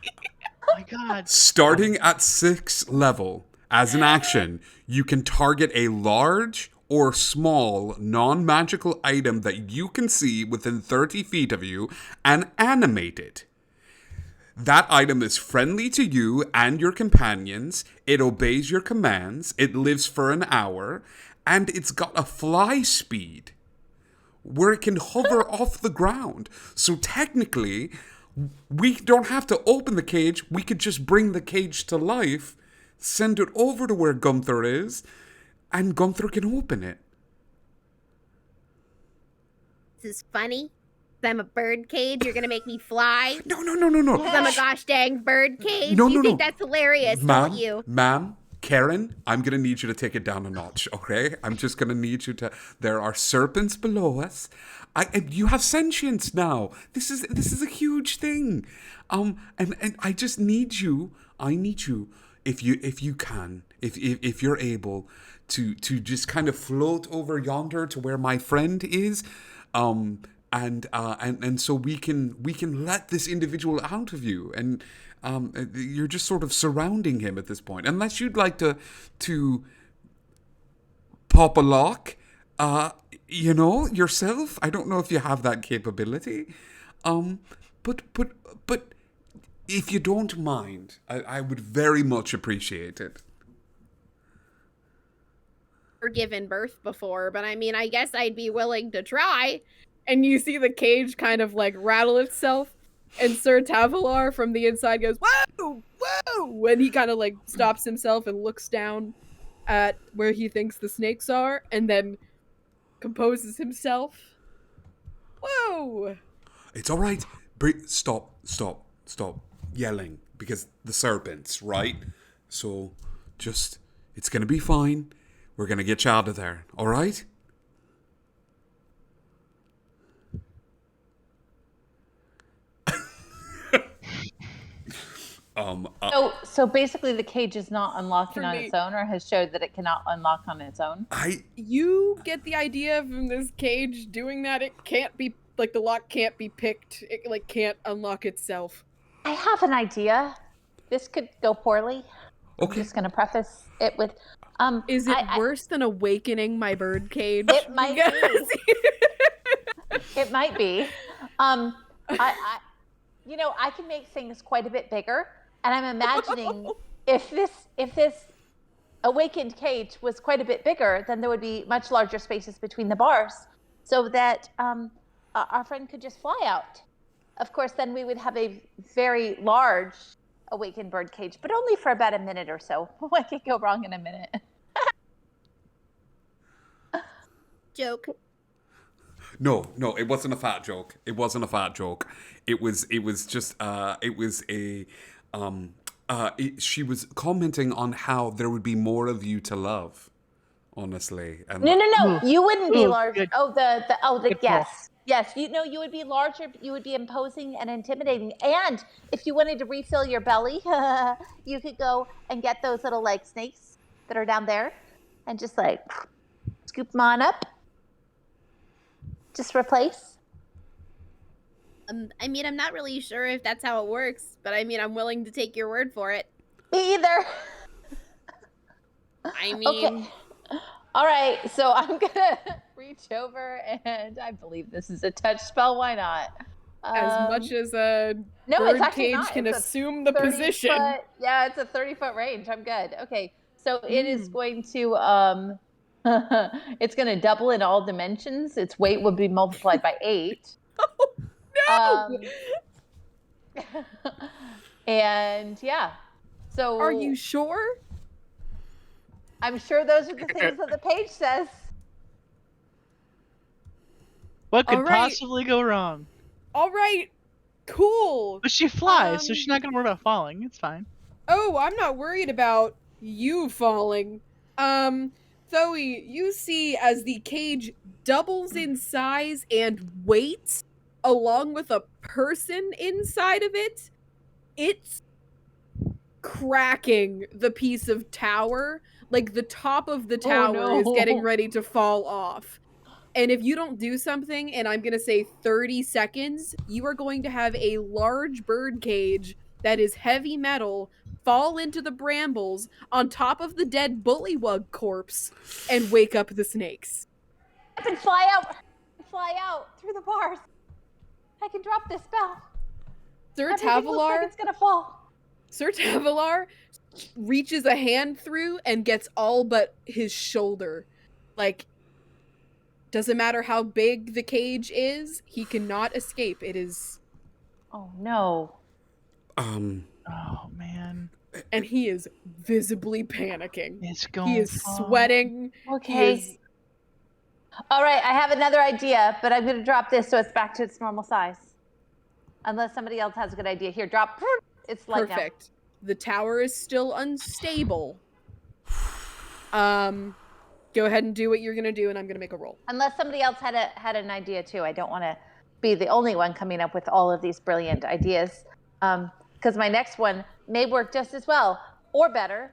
oh my God. Starting at 6th level, as an action, you can target a large or small non-magical item that you can see within 30 feet of you and animate it. That item is friendly to you and your companions, it obeys your commands, it lives for an hour, and it's got a fly speed where it can hover off the ground. So technically, we don't have to open the cage, we could just bring the cage to life, send it over to where Gunther is, and Gunther can open it. This is funny. I'm a bird cage. You're gonna make me fly. No. I'm a gosh dang bird cage. No, you no, think no. that's hilarious, Ma'am, don't you? Ma'am, Karen, I'm gonna need you to take it down a notch, okay? I'm just gonna need you to. There are serpents below us. You have sentience now. This is a huge thing. And I just need you. I need you. If you can, if you're able to just kind of float over yonder to where my friend is, and so we can let this individual out of you, and you're just sort of surrounding him at this point, unless you'd like to pop a lock, yourself. I don't know if you have that capability, but if you don't mind, I would very much appreciate it. Given birth before, but I mean, I guess I'd be willing to try. And you see the cage kind of like rattle itself, and Sir Tavalar from the inside goes, "Whoa, whoa!" When he kind of like stops himself and looks down at where he thinks the snakes are, and then composes himself. Whoa! It's all right. Stop yelling, because the serpents, right? So just, it's gonna be fine. We're gonna get you out of there, all right? So basically, the cage is not unlocking For on me- its own, or has showed that it cannot unlock on its own. You get the idea from this cage doing that. It can't be like the lock can't be picked. It like can't unlock itself. I have an idea. This could go poorly. Okay. I'm just going to preface it with, Is it worse than awakening my bird cage? It might be. It might be. I can make things quite a bit bigger, and I'm imagining if this awakened cage was quite a bit bigger, then there would be much larger spaces between the bars, so that our friend could just fly out. Of course, then we would have a very large awakened bird cage, but only for about a minute or so. What could go wrong in a minute? Joke. No, it wasn't a fat joke. It wasn't a fat joke. It was just she was commenting on how there would be more of you to love, honestly. And No. You wouldn't be Ooh, large. good. Yes. call. Yes, you would be larger, you would be imposing and intimidating. And if you wanted to refill your belly, you could go and get those little like snakes that are down there and just like scoop them on up. Just replace. I mean, I'm not really sure if that's how it works, but I mean, I'm willing to take your word for it. Me either. I mean, Okay. All right, so I'm gonna reach over, and I believe this is a touch spell. Why not? As much as a No, bird it's actually cage not. can It's a assume the 30 position. foot- yeah, it's a 30-foot range. I'm good. Okay, so it is going to it's going to double in all dimensions. Its weight would be multiplied by 8. Oh, no! And yeah, so Are you sure? I'm sure those are the things that the page says. What could All right. possibly go wrong? All right, cool. But she flies, so Um, she's not gonna worry about falling. It's fine. Oh, I'm not worried about you falling. Zoe, you see as the cage doubles in size and weight, along with a person inside of it, it's cracking the piece of tower. Like the top of the tower is getting ready to fall off. And if you don't do something, and I'm going to say 30 seconds, you are going to have a large bird cage that is heavy metal fall into the brambles on top of the dead bullywug corpse and wake up the snakes. I can fly out through the bars. I can drop this spell. Sir Everything looks like Tavalar, it's gonna fall. Sir Tavalar reaches a hand through and gets all but his shoulder. Like, doesn't matter how big the cage is, he cannot escape. It is... Oh no. Oh man. And he is visibly panicking. It's going. He is sweating. Okay. He is... All right, I have another idea, but I'm gonna drop this so it's back to its normal size. Unless somebody else has a good idea. Here, drop. It's light now. Perfect. The tower is still unstable. Go ahead and do what you're gonna do, and I'm gonna make a roll. Unless somebody else had an idea too. I don't want to be the only one coming up with all of these brilliant ideas. Because my next one may work just as well, or better,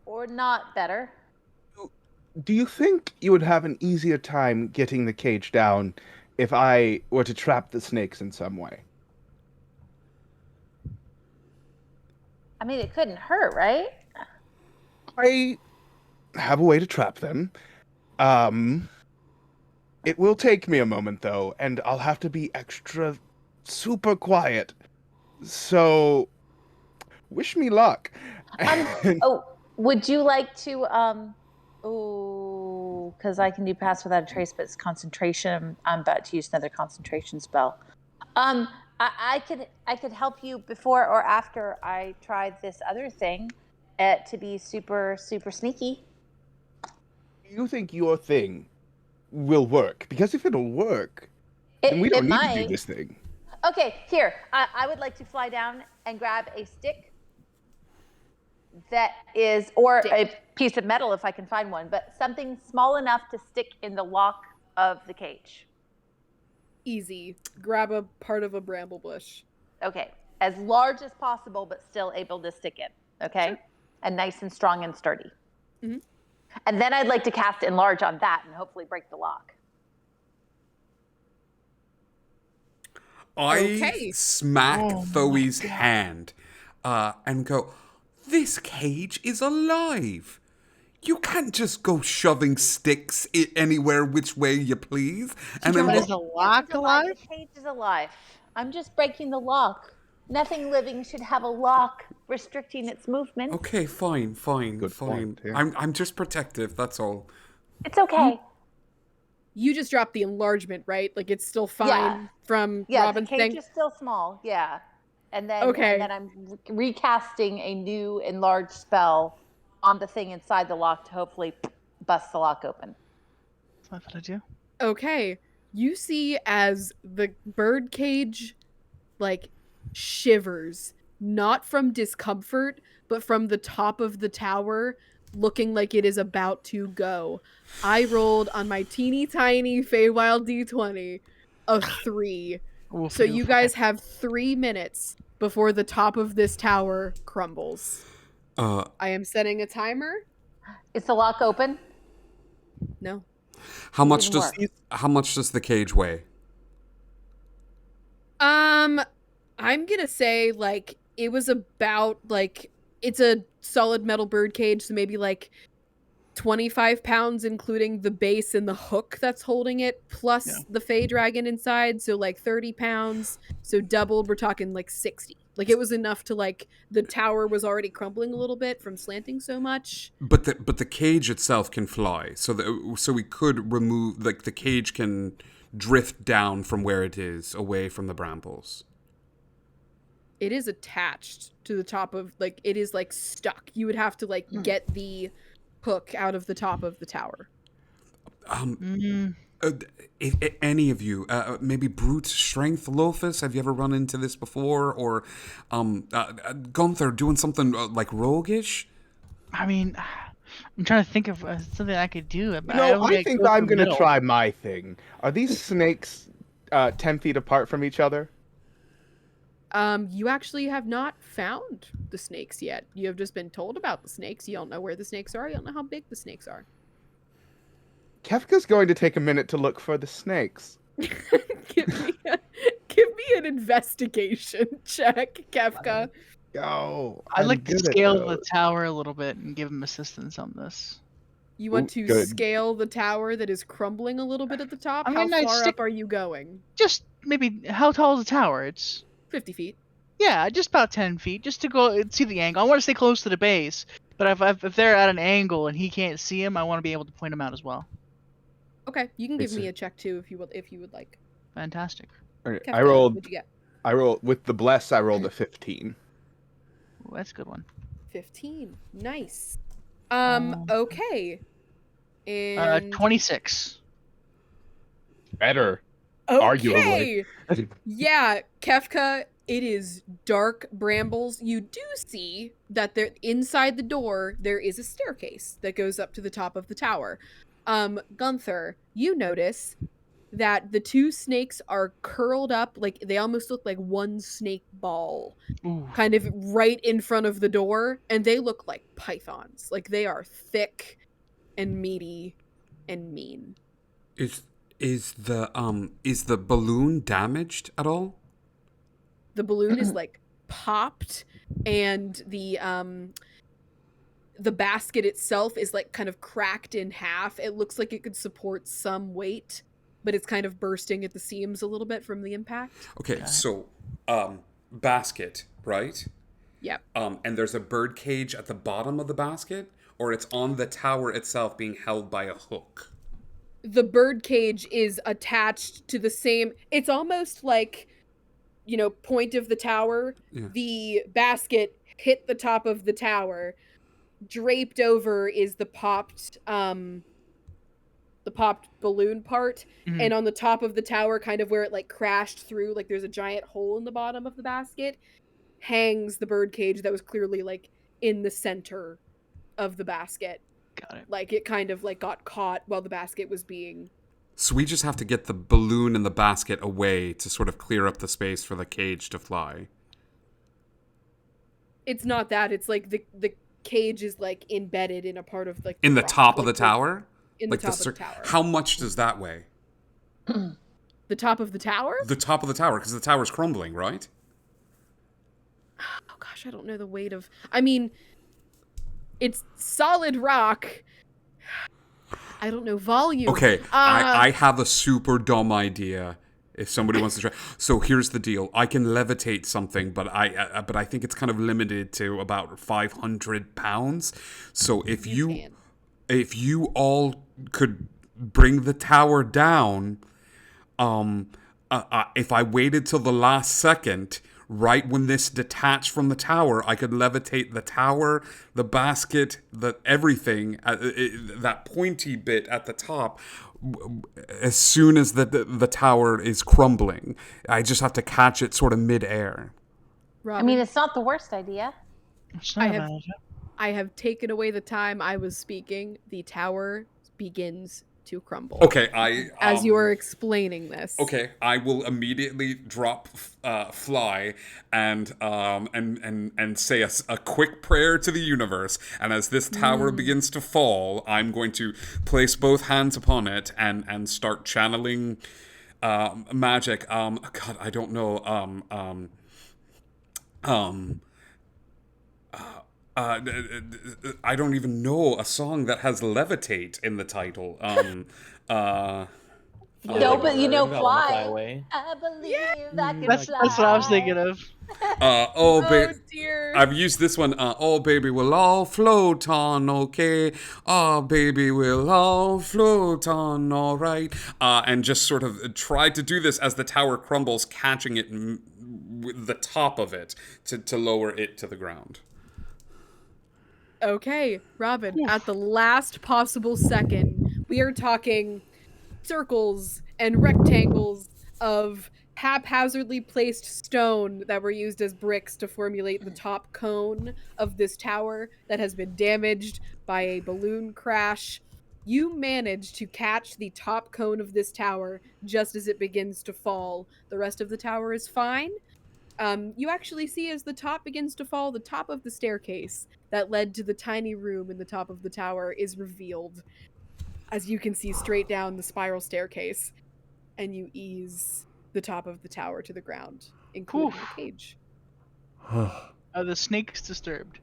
or not better. Do you think you would have an easier time getting the cage down if I were to trap the snakes in some way? I mean, it couldn't hurt, right? I have a way to trap them. It will take me a moment, though, and I'll have to be extra super quiet. So, wish me luck. Oh, would you like to, because I can do pass without a trace, but it's concentration. I'm about to use another concentration spell. I could help you before or after I tried this other thing to be super, super sneaky. You think your thing will work? Because if it'll work, then we don't need to do this thing. Okay, here. I would like to fly down and grab a stick that is, or a piece of metal if I can find one, but something small enough to stick in the lock of the cage. Easy. Grab a part of a bramble bush. Okay, as large as possible, but still able to stick in. Okay, sure. And nice and strong and sturdy. Mm-hmm. And then I'd like to cast enlarge on that and hopefully break the lock. I smack Thoe's hand and go, "This cage is alive. You can't just go shoving sticks anywhere which way you please." And then Is the lock alive? The cage is alive. I'm just breaking the lock. Nothing living should have a lock restricting its movement. Okay, fine. Good point, yeah. I'm just protective, that's all. It's okay. You just dropped the enlargement, right? Like, it's still fine from Robin's the cage thing? is still small, yeah. And then, Okay. and then I'm recasting a new enlarged spell on the thing inside the lock to hopefully bust the lock open. That's not what I do. Okay. You see as the bird cage, like, shivers, not from discomfort, but from the top of the tower, looking like it is about to go. I rolled on my teeny tiny Feywild D20 a 3. So you guys have 3 minutes before the top of this tower crumbles. I am setting a timer. Is the lock open? No. How much does the cage weigh? I'm gonna say, like, it was about, like, it's a solid metal bird cage, so maybe, like, 25 pounds, including the base and the hook that's holding it, plus the Fey Dragon inside, so, like, 30 pounds. So doubled, we're talking, like, 60. Like, it was enough to, like, the tower was already crumbling a little bit from slanting so much. But the cage itself can fly, so we could remove, like, the cage can drift down from where it is, away from the brambles. It is attached to the top of, like, it is, like, stuck. You would have to, like, get the hook out of the top of the tower. Any of you, maybe brute strength, Lophus, have you ever run into this before? Or Gunther doing something like roguish? I mean, I'm trying to think of something I could do. But I think I'm going to try my thing. Are these snakes 10 feet apart from each other? You actually have not found the snakes yet. You have just been told about the snakes. You don't know where the snakes are. You don't know how big the snakes are. Kefka's going to take a minute to look for the snakes. Give me me an investigation check, Kefka. Yo, I'd like to good at scale the those. tower a little bit and give him assistance on this. You want Ooh, to good. scale the tower that is crumbling a little bit at the top? I mean, How I'd far stick- up are you going? Just maybe, how tall is the tower? It's 50 feet. Yeah, just about 10 feet, just to go see the angle. I want to stay close to the base, but if they're at an angle and he can't see him, I want to be able to point him out as well. Okay, you can give It's me a- a check too if you would like. Fantastic. All right, Kefka, what'd you get? I rolled with the bless. I rolled a 15. Ooh, that's a good one. 15. Nice. Um, Okay. And 26. Better, okay. arguably. Yeah, Kefka, it is dark brambles. You do see that there inside the door there is a staircase that goes up to the top of the tower. Gunther, you notice that the two snakes are curled up, like they almost look like one snake ball, Ooh. kind of right in front of the door, and they look like pythons. Like they are thick and meaty and mean. Is the balloon damaged at all? The balloon is like popped, and the basket itself is like kind of cracked in half. It looks like it could support some weight, but it's kind of bursting at the seams a little bit from the impact. Okay, so basket, right? Yep. And there's a bird cage at the bottom of the basket, or it's on the tower itself being held by a hook. The bird cage is attached to the same, it's almost like, point of the tower. Yeah. The basket hit the top of the tower. Draped over is the popped balloon part, Mhm. and on the top of the tower, kind of where it like crashed through, like there's a giant hole in the bottom of the basket, hangs the bird cage that was clearly like in the center of the basket. Got it. Like it kind of like got caught while the basket was being. So we just have to get the balloon and the basket away to sort of clear up the space for the cage to fly. It's not that. It's like the cage is like embedded in a part of like In the rock, top of like the tower? In Like the top of the tower. How much does that weigh? The top of the tower? The top of the tower, because the tower's crumbling, right? Oh gosh, I don't know the weight of. I mean, it's solid rock. I don't know volume. Okay, I have a super dumb idea. If somebody wants to try, so here's the deal: I can levitate something, but I think it's kind of limited to about 500 pounds. So if you all could bring the tower down, if I waited till the last second, right when this detached from the tower, I could levitate the tower, the basket, everything, that pointy bit at the top, as soon as the tower is crumbling. I just have to catch it sort of mid-air. Robin, I mean, it's not the worst idea. It's not I a have- bad idea. I have taken away the time I was speaking. The tower begins to crumble. Okay, As you are explaining this. Okay, I will immediately drop fly and say a quick prayer to the universe. And as this tower begins to fall, I'm going to place both hands upon it and start channeling magic. God, I don't know. I don't even know a song that has levitate in the title. No, but you know, Bird, I wanna fly. away. I believe I can That's fly. what I was thinking of. Oh dear. I've used this one. Oh, baby, we'll all float on, okay? Oh, baby, we'll all float on, all right? And just sort of try to do this as the tower crumbles, catching it with the top of it to lower it to the ground. Okay, Robin, at the last possible second, we are talking circles and rectangles of haphazardly placed stone that were used as bricks to formulate the top cone of this tower that has been damaged by a balloon crash. You manage to catch the top cone of this tower just as it begins to fall. The rest of the tower is fine. You actually see as the top begins to fall, the top of the staircase that led to the tiny room in the top of the tower is revealed. As you can see straight down the spiral staircase, and you ease the top of the tower to the ground, including the cage. Are the snakes disturbed?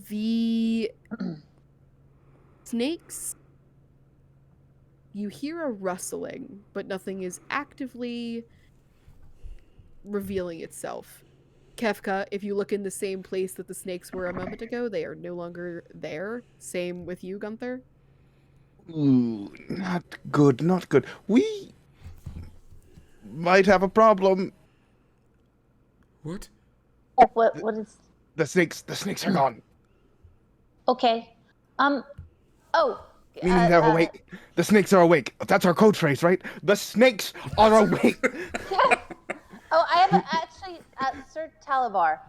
The snakes, you hear a rustling, but nothing is actively revealing itself. Kefka, if you look in the same place that the snakes were a moment ago, they are no longer there. Same with you, Gunther. Ooh, not good, not good. We might have a problem. What? What is? The snakes are gone. Okay. Oh. Meaning they're awake. The snakes are awake. That's our code phrase, right? The snakes are awake. Yeah. Oh, I have actually, Sir Talabar.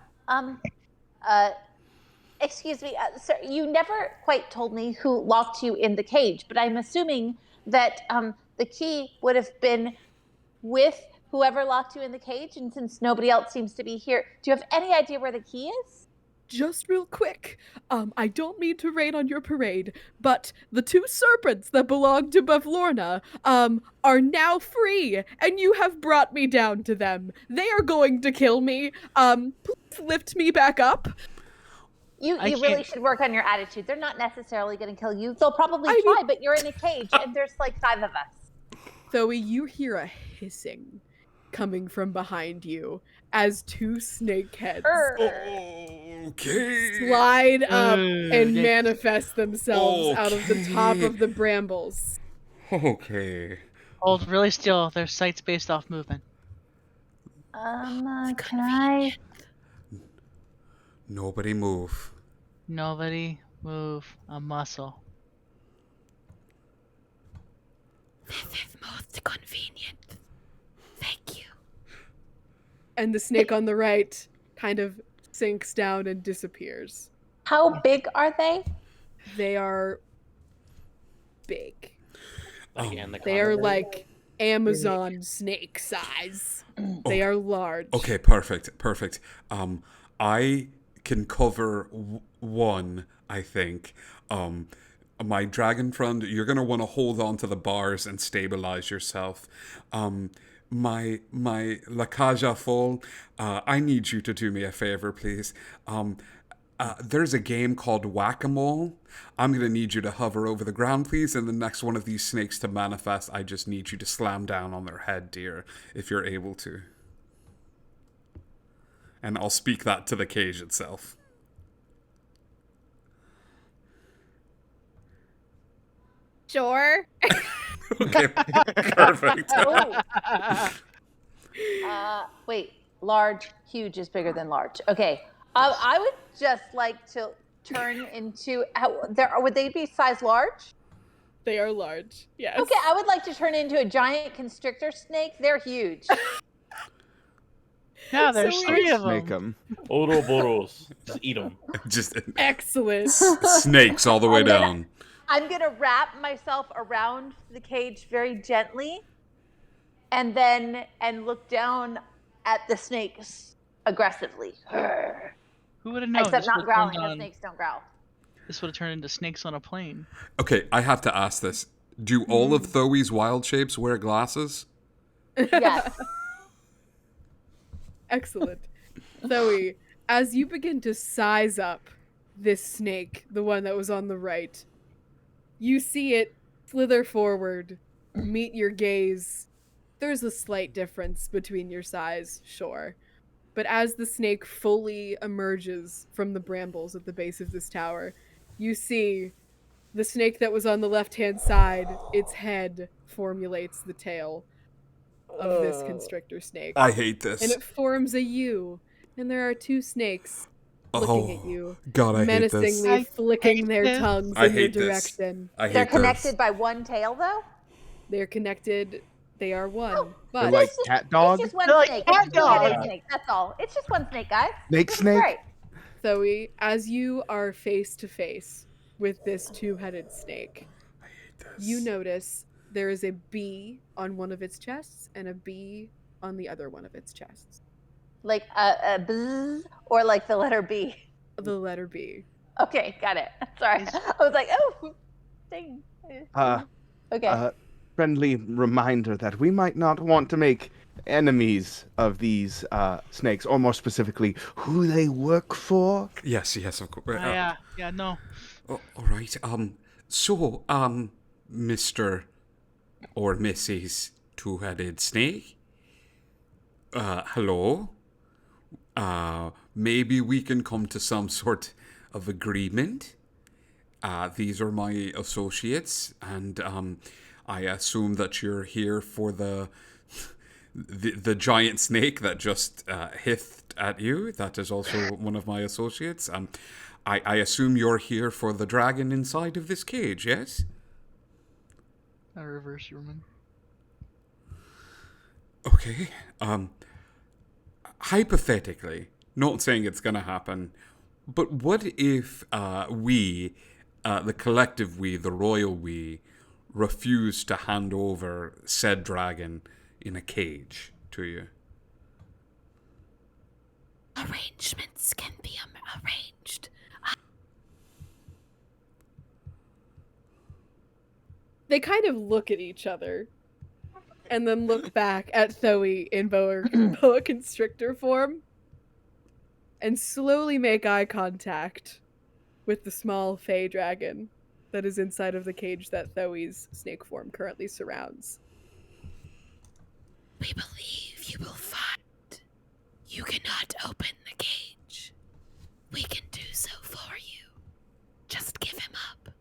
Excuse me, sir. You never quite told me who locked you in the cage, but I'm assuming that the key would have been with whoever locked you in the cage. And since nobody else seems to be here, do you have any idea where the key is? Just real quick, I don't mean to rain on your parade, but the 2 serpents that belonged to Bavlorna, are now free, and you have brought me down to them. They are going to kill me. Please lift me back up. You really should work on your attitude. They're not necessarily going to kill you. They'll probably try, but you're in a cage, and there's like 5 of us. Zoe, you hear a hissing coming from behind you as 2 snake heads Okay. slide up and manifest themselves out of the top of the brambles. Okay. Hold really still. Their sight's based off movement. Can I? Nobody move. Nobody move a muscle. This is most convenient. Thank you. And the snake on the right kind of sinks down and disappears. How big are they? They are big. Again, the They are carnivore. like Amazon snake size. They are large. Okay, perfect. I can cover one, I think. My dragon friend, you're gonna want to hold on to the bars and stabilize yourself. My Lakaja full, I need you to do me a favor, please. There's a game called Whack-A-Mole. I'm going to need you to hover over the ground, please, and the next one of these snakes to manifest, I just need you to slam down on their head, dear, if you're able to. And I'll speak that to the cage itself. Sure. Okay, perfect. Wait, large, huge is bigger than large. Okay. I would just like to turn into, would they be size large? They are large, yes. Okay, I would like to turn into a giant constrictor snake. They're huge. Yeah, there's 3 of Make them. them. Ouroboros. Just eat them. Just Excellent. snakes all the way down. I'm going to wrap myself around the cage very gently and look down at the snakes aggressively. Who would have known? Except this not would've growling, turned because on- snakes don't growl. This would have turned into snakes on a plane. Okay, I have to ask this. Do all of Thoe's wild shapes wear glasses? Yes. Excellent. Zoe, as you begin to size up this snake, the one that was on the right, you see it slither forward, meet your gaze. There's a slight difference between your size, sure. But as the snake fully emerges from the brambles at the base of this tower, you see the snake that was on the left-hand side, its head formulates the tail of this constrictor snake. I hate this. And it forms a U. And there are 2 snakes looking at you, God, I hate this. menacingly flicking their this. tongues I in your hate this. direction. I hate They're this. connected by one tail, though? They're connected. They are one. Oh, They're But like cat dog, It's just one They're like snake. cat It's just one dog. snake. That's all. It's just one snake, guys. snake, It's snake. great. Zoe, as you are face to face with this 2-headed snake, I hate this. you notice there is a B on one of its chests and a B on the other one of its chests. Like a bzz, or like the letter B. The letter B. Okay, got it. Sorry. I was like, oh, dang. Uh, Okay. friendly reminder that we might not want to make enemies of these snakes, or more specifically, who they work for. Yes, of course. Yeah, no. All right. So, Mr. or Mrs. Two-Headed Snake, hello. Maybe we can come to some sort of agreement. These are my associates, and I assume that you're here for the giant snake that just hissed at you. That is also one of my associates. I assume you're here for the dragon inside of this cage, yes? I reverse human. Okay. Hypothetically, not saying it's gonna happen, but what if we, the collective we, the royal we, refuse to hand over said dragon in a cage to you? Arrangements can be arranged. They kind of look at each other and then look back at Zoe in boa constrictor form and slowly make eye contact with the small fey dragon that is inside of the cage that Zoe's snake form currently surrounds. We believe you will find you cannot open the cage. We can do so for you. Just give him up.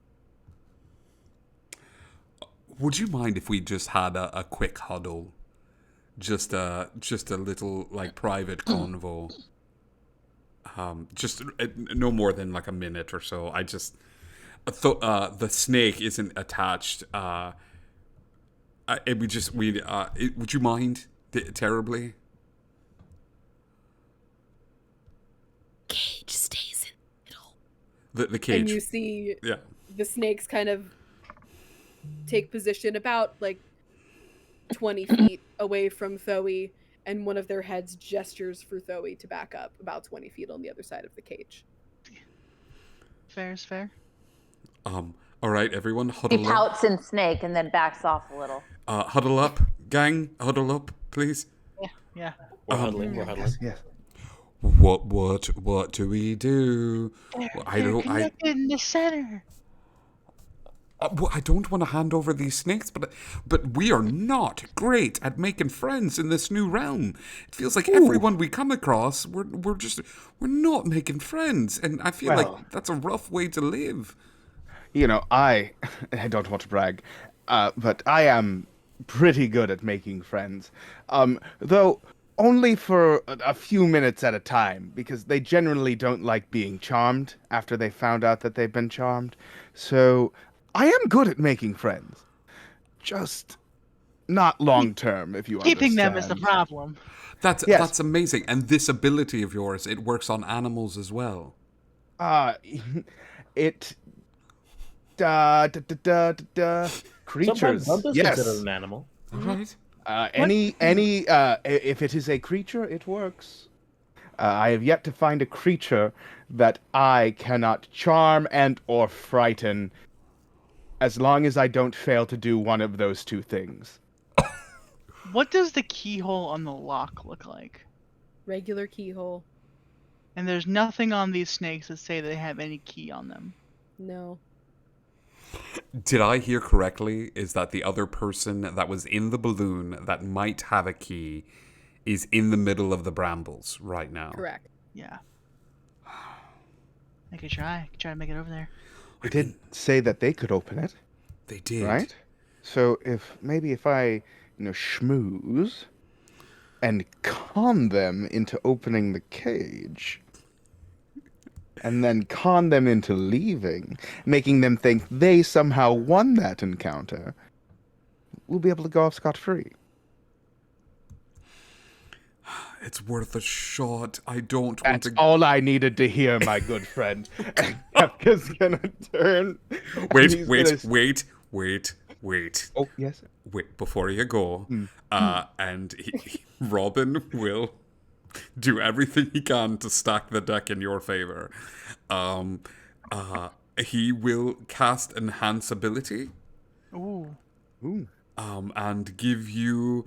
Would you mind if we just had a quick huddle? Just a little, like, private convo. Just no more than, like, a minute or so. I just... the snake isn't attached. Would you mind terribly? Cage stays in the middle. The cage. And you see Yeah. the snakes kind of take position about like 20 feet away from Zoe, and one of their heads gestures for Zoe to back up about 20 feet on the other side of the cage. Fair is fair. All right, everyone, He huddle up. pouts in snake and then backs off a little. Huddle up, gang. Huddle up, please. Yeah. We're huddling. Yes. What do we do? They're in the center. I don't want to hand over these snakes, but we are not great at making friends in this new realm. It feels like everyone we come across, we're not making friends, and I feel like that's a rough way to live. You know, I don't want to brag, but I am pretty good at making friends. Though only for a few minutes at a time, because they generally don't like being charmed after they found out that they've been charmed. So I am good at making friends. Just not long term, if you Keeping understand. them is the problem. That's amazing. And this ability of yours, it works on animals as well. It creatures. Sometimes Yes. considered an animal. All right. If it is a creature, it works. I have yet to find a creature that I cannot charm and or frighten, as long as I don't fail to do one of those two things. What does the keyhole on the lock look like? Regular keyhole. And there's nothing on these snakes that say they have any key on them. No. Did I hear correctly? Is that the other person that was in the balloon that might have a key is in the middle of the brambles right now? Correct. Yeah. I could try to make it over there. They did say that they could open it, They did. right? So if I, schmooze and con them into opening the cage, and then con them into leaving, making them think they somehow won that encounter, we'll be able to go off scot-free. It's worth a shot. I don't want That's to... all I needed to hear, my good friend. And Kefka's gonna turn. Wait. Oh, yes. Wait, before you go, and Robin will do everything he can to stack the deck in your favor. He will cast Enhance Ability. Ooh. and give you,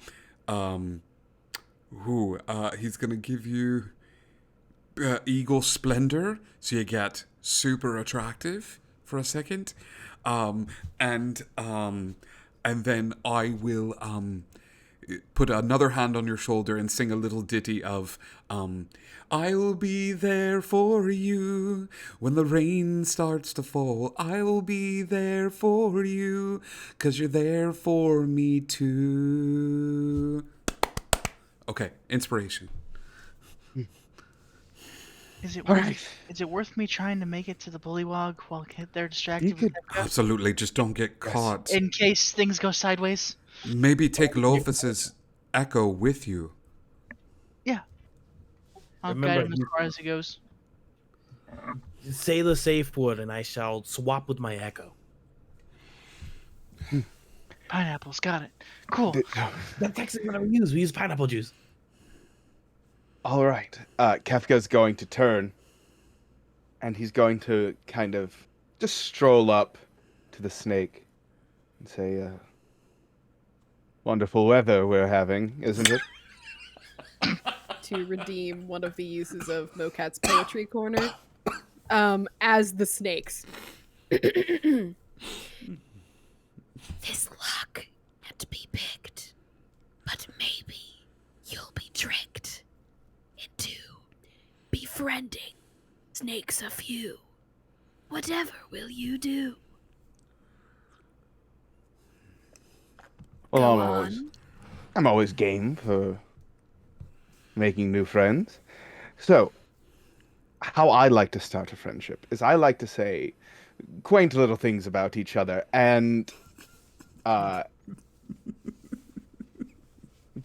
he's gonna give you Eagle Splendor, so you get super attractive for a second, um, and um, and then I will put another hand on your shoulder and sing a little ditty of I'll be there for you when the rain starts to fall. I'll be there for you 'cause you're there for me too. Okay, inspiration. Is it All worth? right. Is it worth me trying to make it to the bullywog while they're distracted with could- Kefka? Absolutely, just don't get caught. In case things go sideways? Maybe take Lofus's echo with you. Yeah. I'll Remember, guide him as far as he goes. say the safe word, and I shall swap with my echo. Pineapples, got it. Cool. That technically what we use. We use pineapple juice. All right. Kefka's going to turn, and he's going to kind of just stroll up to the snake and say, "Wonderful weather we're having, isn't it?" To redeem one of the uses of Mocat's poetry corner, as the snakes. This luck had to be picked, but maybe you'll be tricked into befriending snakes a few. Whatever will you do? Well, Go I'm always game for making new friends. So, how I like to start a friendship is I like to say quaint little things about each other, and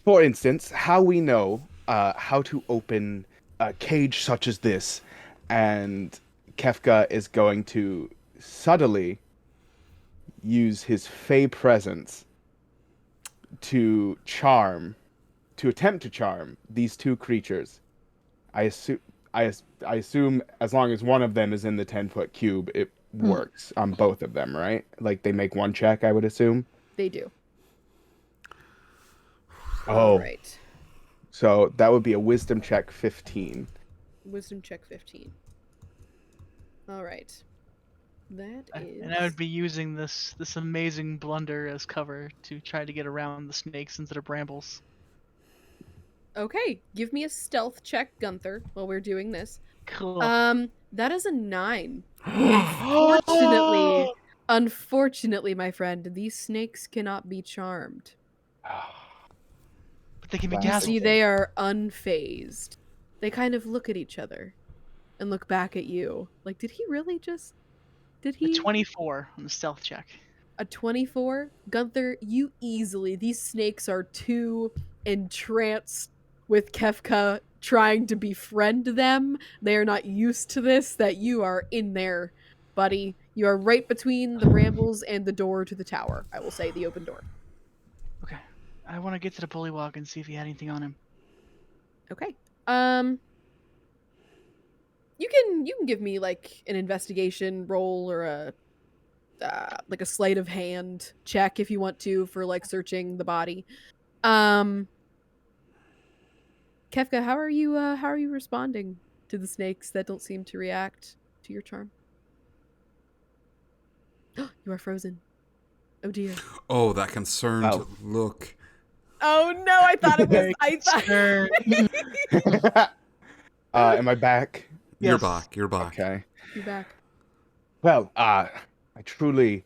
for instance, how we know how to open a cage such as this, and Kefka is going to subtly use his fey presence to attempt to charm these two creatures. I assume as long as one of them is in the 10-foot cube, it works on both of them, right? Like they make one check, I would assume. They do. Oh, All right. so that would be a wisdom check 15. Wisdom check 15. All right. That is. And I would be using this amazing blunder as cover to try to get around the snakes instead of brambles. Okay, give me a stealth check, Gunther, while we're doing this. Cool. That is a 9. Unfortunately, Unfortunately, my friend, these snakes cannot be charmed. but they can be You You dazzled. see, they are unfazed. They kind of look at each other and look back at you. Like, did he really just... Did A he... 24 on the stealth check. A 24? Gunther, you easily... These snakes are too entranced with Kefka trying to befriend them. They are not used to this, that you are in there, buddy. You are right between the brambles and the door to the tower. I will say the open door. Okay. I want to get to the bullywog and see if he had anything on him. Okay. You can give me like an investigation roll or a like a sleight of hand check if you want to for like searching the body. Kefka, how are you responding to the snakes that don't seem to react to your charm? You are frozen. Oh dear. Oh, that concerned Wow. look. Oh no, I thought it was Am I back? You're Yes. back. You're back. Okay. You're back. Well, I truly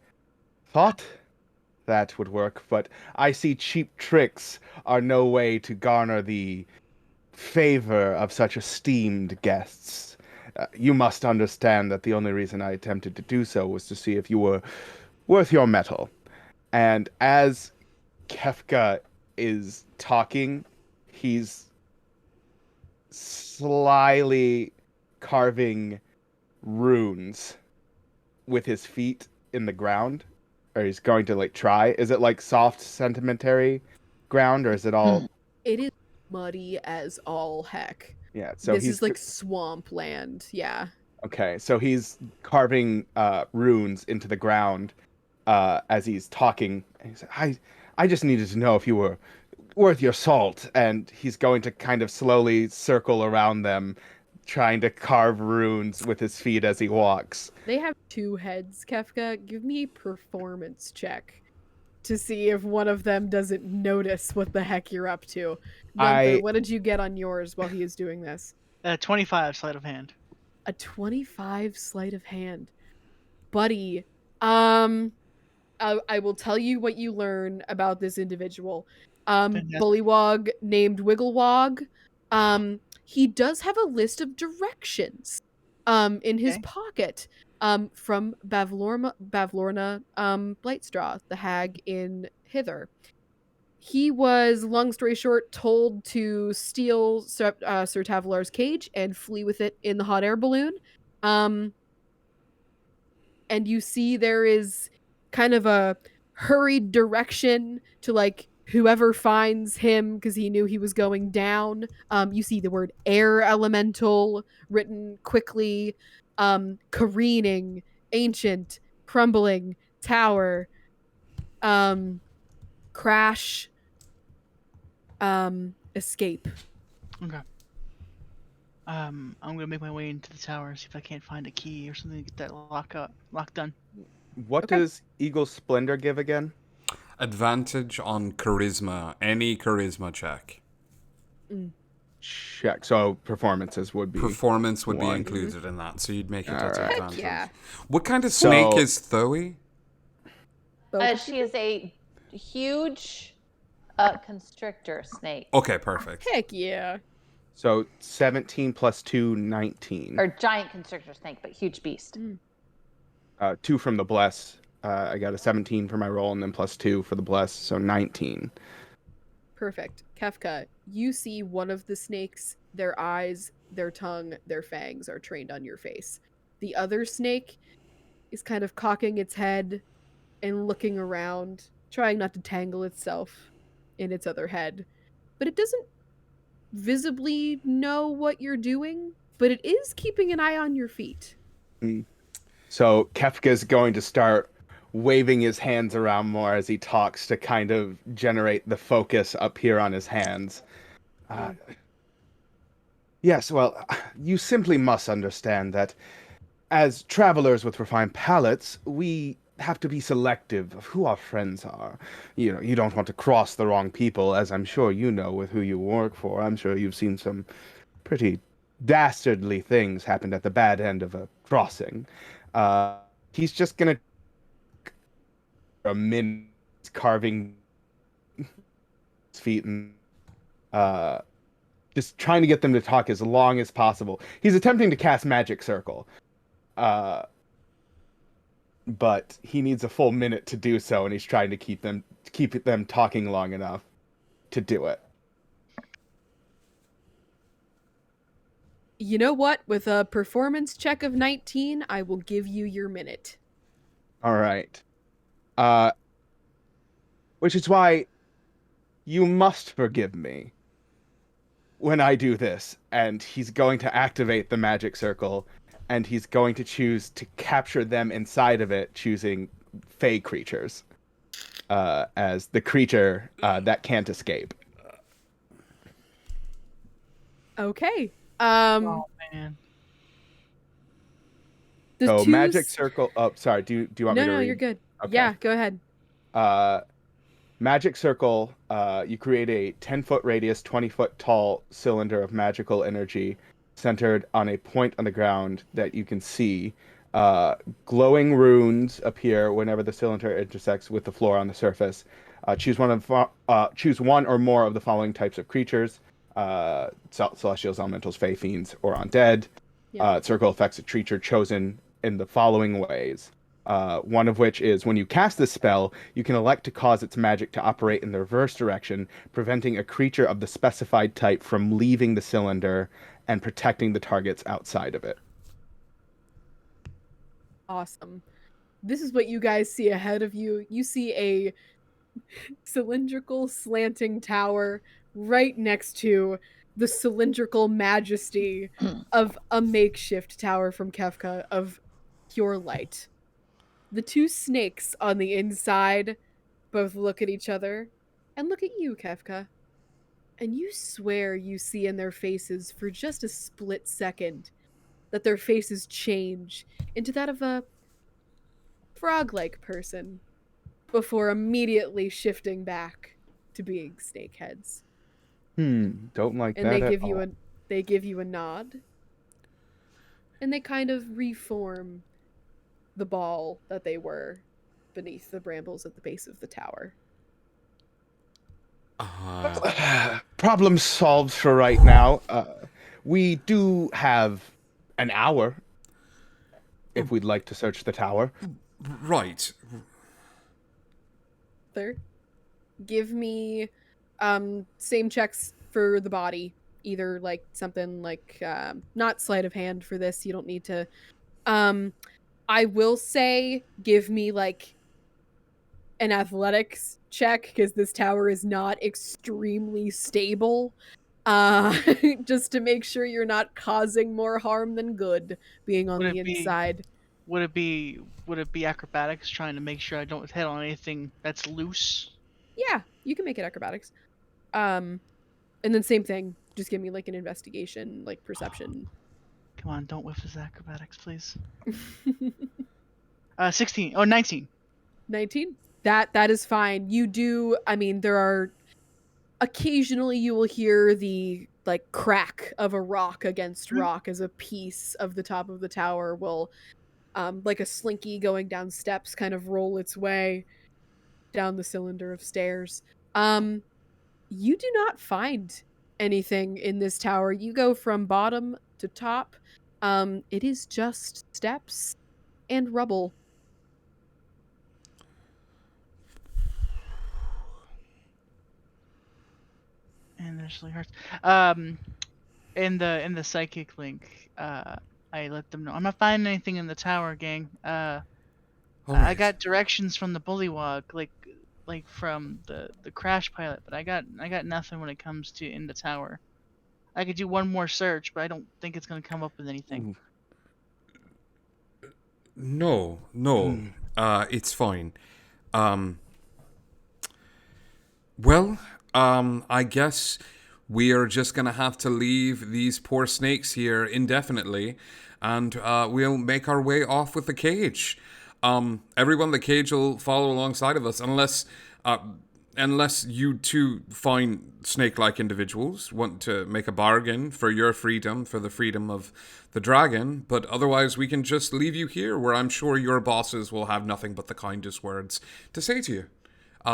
thought that would work, but I see cheap tricks are no way to garner the favor of such esteemed guests. You must understand that the only reason I attempted to do so was to see if you were worth your mettle. And as Kefka is talking, he's slyly carving runes with his feet in the ground, or he's going to like try. Is it like soft sedimentary ground, or is it all? It is muddy as all heck. Yeah. So This he's is like swamp land. Yeah. okay. So he's carving runes into the ground as he's talking. And he's like, I just needed to know if you were worth your salt. And he's going to kind of slowly circle around them, trying to carve runes with his feet as he walks. They have 2 heads, Kefka. Give me a performance check to see if one of them doesn't notice what the heck you're up to. Gunther, I what did you get on yours while he is doing this? 25 sleight of hand. A 25 sleight of hand. Buddy, I will tell you what you learn about this individual. Fantastic. Bullywog named Wigglewog. He does have a list of directions in his Okay. pocket from Bavlorna Blightstraw, the hag in Hither. He was, long story short, told to steal Sir Tavalar's cage and flee with it in the hot air balloon. And you see there is kind of a hurried direction to like whoever finds him because he knew he was going down. You see the word air elemental written quickly, careening, ancient, crumbling, tower, crash, escape. Okay. I'm gonna make my way into the tower, see if I can't find a key or something to get that lock done. What Okay. does Eagle Splendor give again? Advantage on charisma, any charisma check. Check. So performances would be. Performance would be one. included in that, so you'd make it All at right. advantage. Yeah. What kind of snake So- is Thoe? She is a huge constrictor snake. Okay, perfect. Heck yeah. So 17 plus 2, 19. Or giant constrictor snake, but huge beast. 2 from the bless. I got a 17 for my roll, and then plus 2 for the bless, so 19. Perfect. Kefka, you see one of the snakes, their eyes, their tongue, their fangs are trained on your face. The other snake is kind of cocking its head and looking around, trying not to tangle itself in its other head. But it doesn't visibly know what you're doing, but it is keeping an eye on your feet. So Kefka's going to start waving his hands around more as he talks to kind of generate the focus up here on his hands. Yes, well, you simply must understand that as travelers with refined palates, we have to be selective of who our friends are. You know, you don't want to cross the wrong people, as I'm sure you know with who you work for. I'm sure you've seen some pretty dastardly things happen at the bad end of a crossing. He's just gonna a minute carving his feet and just trying to get them to talk as long as possible. He's attempting to cast Magic Circle. But he needs a full minute to do so, and he's trying to keep them talking long enough to do it. You know what? With a performance check of 19, I will give you your minute. All right. Which is why you must forgive me when I do this. And he's going to activate the magic circle, and he's going to choose to capture them inside of it, choosing fey creatures as the creature that can't escape. Okay. Oh man. The So two magic s- circle. Oh, sorry. Do you want me to No, read? you're good. Okay. Yeah, go ahead. Magic circle. You create a 10-foot radius, 20-foot tall cylinder of magical energy centered on a point on the ground that you can see. Glowing runes appear whenever the cylinder intersects with the floor on the surface. Choose one or more of the following types of creatures: celestials, elementals, fey, fiends, or undead. Yeah. Circle affects a creature chosen in the following ways. One of which is when you cast this spell, you can elect to cause its magic to operate in the reverse direction, preventing a creature of the specified type from leaving the cylinder and protecting the targets outside of it. Awesome. This is what you guys see ahead of you. You see a cylindrical slanting tower right next to the cylindrical majesty of a makeshift tower from Kefka of pure light. The two snakes on the inside both look at each other and look at you, Kefka. And you swear you see in their faces for just a split second that their faces change into that of a frog-like person before immediately shifting back to being snakeheads. Don't like And that they at give you all. a nod. And they kind of reform the ball that they were beneath the brambles at the base of the tower. Problem solved for right now. We do have an hour if we'd like to search the tower. Right. Third, give me same checks for the body. Either like something like not sleight of hand for this. You don't need to. I will say give me like an athletics check because this tower is not extremely stable. Just to make sure you're not causing more harm than good being on the inside. Would it be acrobatics, trying to make sure I don't hit on anything that's loose? Yeah, you can make it acrobatics. And then same thing, just give me like an investigation, like perception. Come on, don't whiff this acrobatics, please. 16. Oh, 19. 19? That is fine. You do, I mean, there are occasionally you will hear the like crack of a rock against rock as a piece of the top of the tower will like a slinky going down steps kind of roll its way down the cylinder of stairs. You do not find anything in this tower. You go from bottom to top. It is just steps and rubble. And there's really hurts. In the psychic link, I let them know I'm not finding anything in the tower, gang. I got directions from the bullywog, like from the crash pilot, but I got nothing when it comes to in the tower. I could do one more search, but I don't think it's gonna come up with anything. No, it's fine. I guess we are just gonna have to leave these poor snakes here indefinitely, and we'll make our way off with the cage. Everyone in the cage will follow alongside of us, unless you two fine snake-like individuals want to make a bargain for your freedom, for the freedom of the dragon. But otherwise, we can just leave you here, where I'm sure your bosses will have nothing but the kindest words to say to you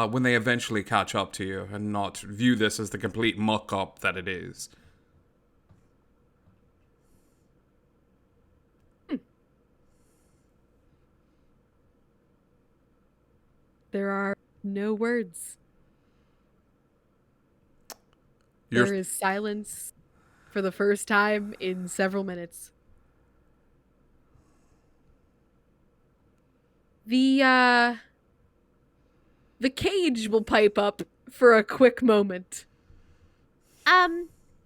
when they eventually catch up to you, and not view this as the complete muck-up that it is. There are no words. You're- There is silence for the first time in several minutes. The cage will pipe up for a quick moment.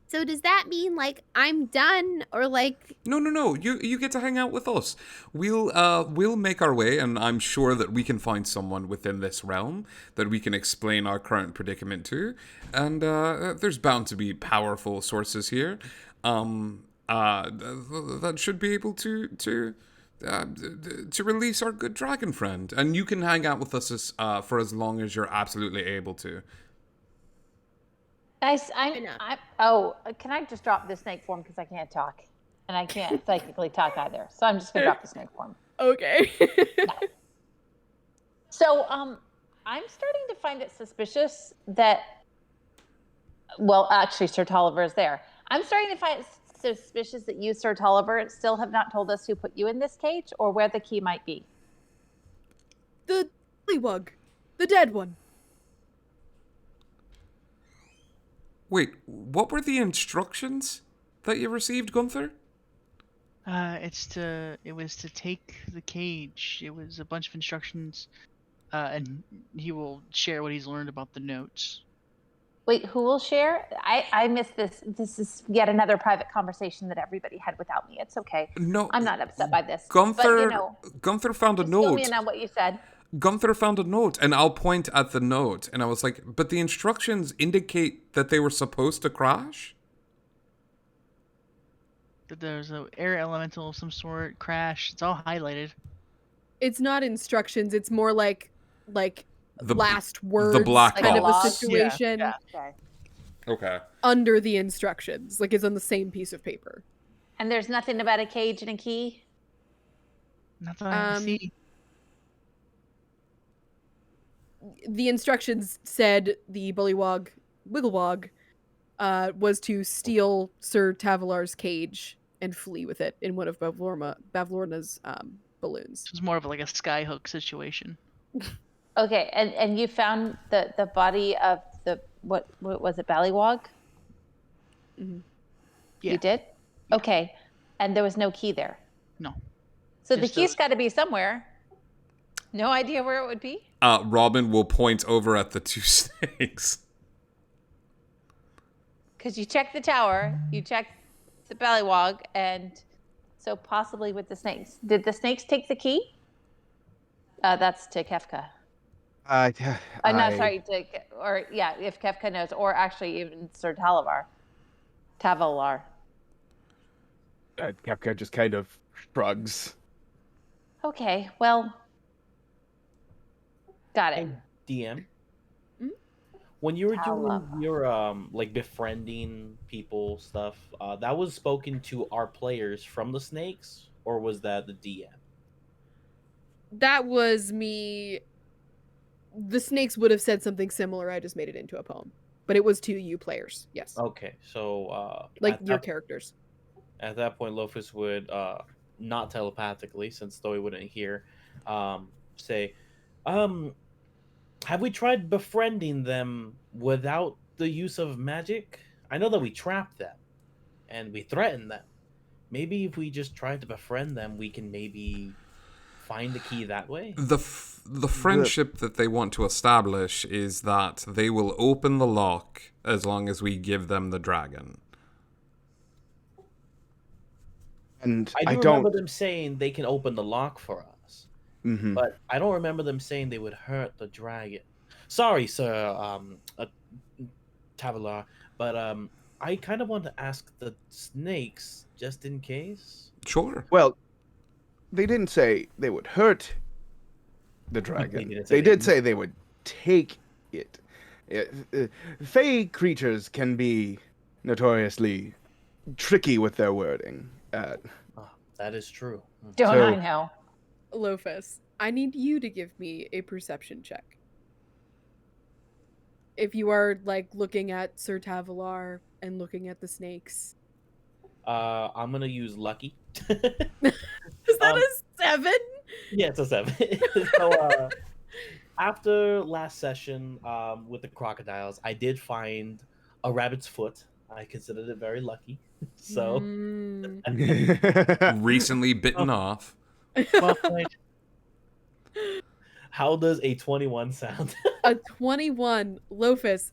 So does that mean like I'm done or like No. You get to hang out with us. We'll make our way, and I'm sure that we can find someone within this realm that we can explain our current predicament to. And there's bound to be powerful sources here that should be able to release our good dragon friend. And you can hang out with us for as long as you're absolutely able to. Guys, can I just drop the snake form because I can't talk, and I can't psychically talk either. So I'm just gonna drop the snake form. Okay. So I'm starting to find it suspicious that. Well, actually, Sir Tolliver is there. I'm starting to find it suspicious that you, Sir Tolliver, still have not told us who put you in this cage or where the key might be. The bullywug. The dead one. Wait, what were the instructions that you received, Gunther? It was to take the cage. It was a bunch of instructions, and he will share what he's learned about the notes. Wait, who will share? I missed this. This is yet another private conversation that everybody had without me. It's okay. No, I'm not upset by this. Gunther. But, Gunther found a just fill note. me in on what you said. Gunther found a note, and I'll point at the note, and I was like, but the instructions indicate that they were supposed to crash? That there's an air elemental of some sort, crash. It's all highlighted. It's not instructions. It's more like The last words black kind of a box. situation Yeah. Okay. Okay. under the instructions. Like it's on the same piece of paper. And there's nothing about a cage and a key? Not that I can see. The instructions said the Bullywog Wigglewog was to steal Sir Tavalar's cage and flee with it in one of Bavlorna's balloons. It's more of like a skyhook situation. Okay, and you found the body of the what was it, Ballywog? Mm-hmm. Yeah. You did? Yeah. Okay. And there was no key there. No. So the Just key's got to be somewhere. No idea where it would be? Robin will point over at the two snakes. Because you checked the tower, you checked the Ballywog, and so possibly with the snakes. Did the snakes take the key? That's to Kefka. No, sorry, if Kefka knows, or actually even Sir Tavalar. Kefka just kind of shrugs. Okay, well, got it. Hey, DM. Hmm? When you were Talavar. doing your like befriending people stuff, that was spoken to our players from the snakes, or was that the DM? That was me. The snakes would have said something similar. I just made it into a poem. But it was to you players. Yes. Okay, so Like at your that, characters. at that point, Lofus would not telepathically, since Thoy wouldn't hear, say, have we tried befriending them without the use of magic? I know that we trapped them and we threatened them. Maybe if we just tried to befriend them, we can maybe find the key that way. The friendship that they want to establish is that they will open the lock as long as we give them the dragon. And I do don't. remember them saying they can open the lock for us, Mhm. but I don't remember them saying they would hurt the dragon. Sorry, Sir Tavalar, but I kind of want to ask the snakes just in case. Sure. Well, they didn't say they would hurt the dragon. didn't say They they did would. say they would take it. Fey creatures can be notoriously tricky with their wording. Oh, that is true. Don't So- I know? Lofus, I need you to give me a perception check. If you are like looking at Sir Tavalar and looking at the snakes. I'm gonna use lucky. Is that a 7? Yeah, it's a 7. So after last session with the crocodiles, I did find a rabbit's foot. I considered it very lucky. So Recently bitten off. Well played. how does a 21 sound? A 21. Lofus,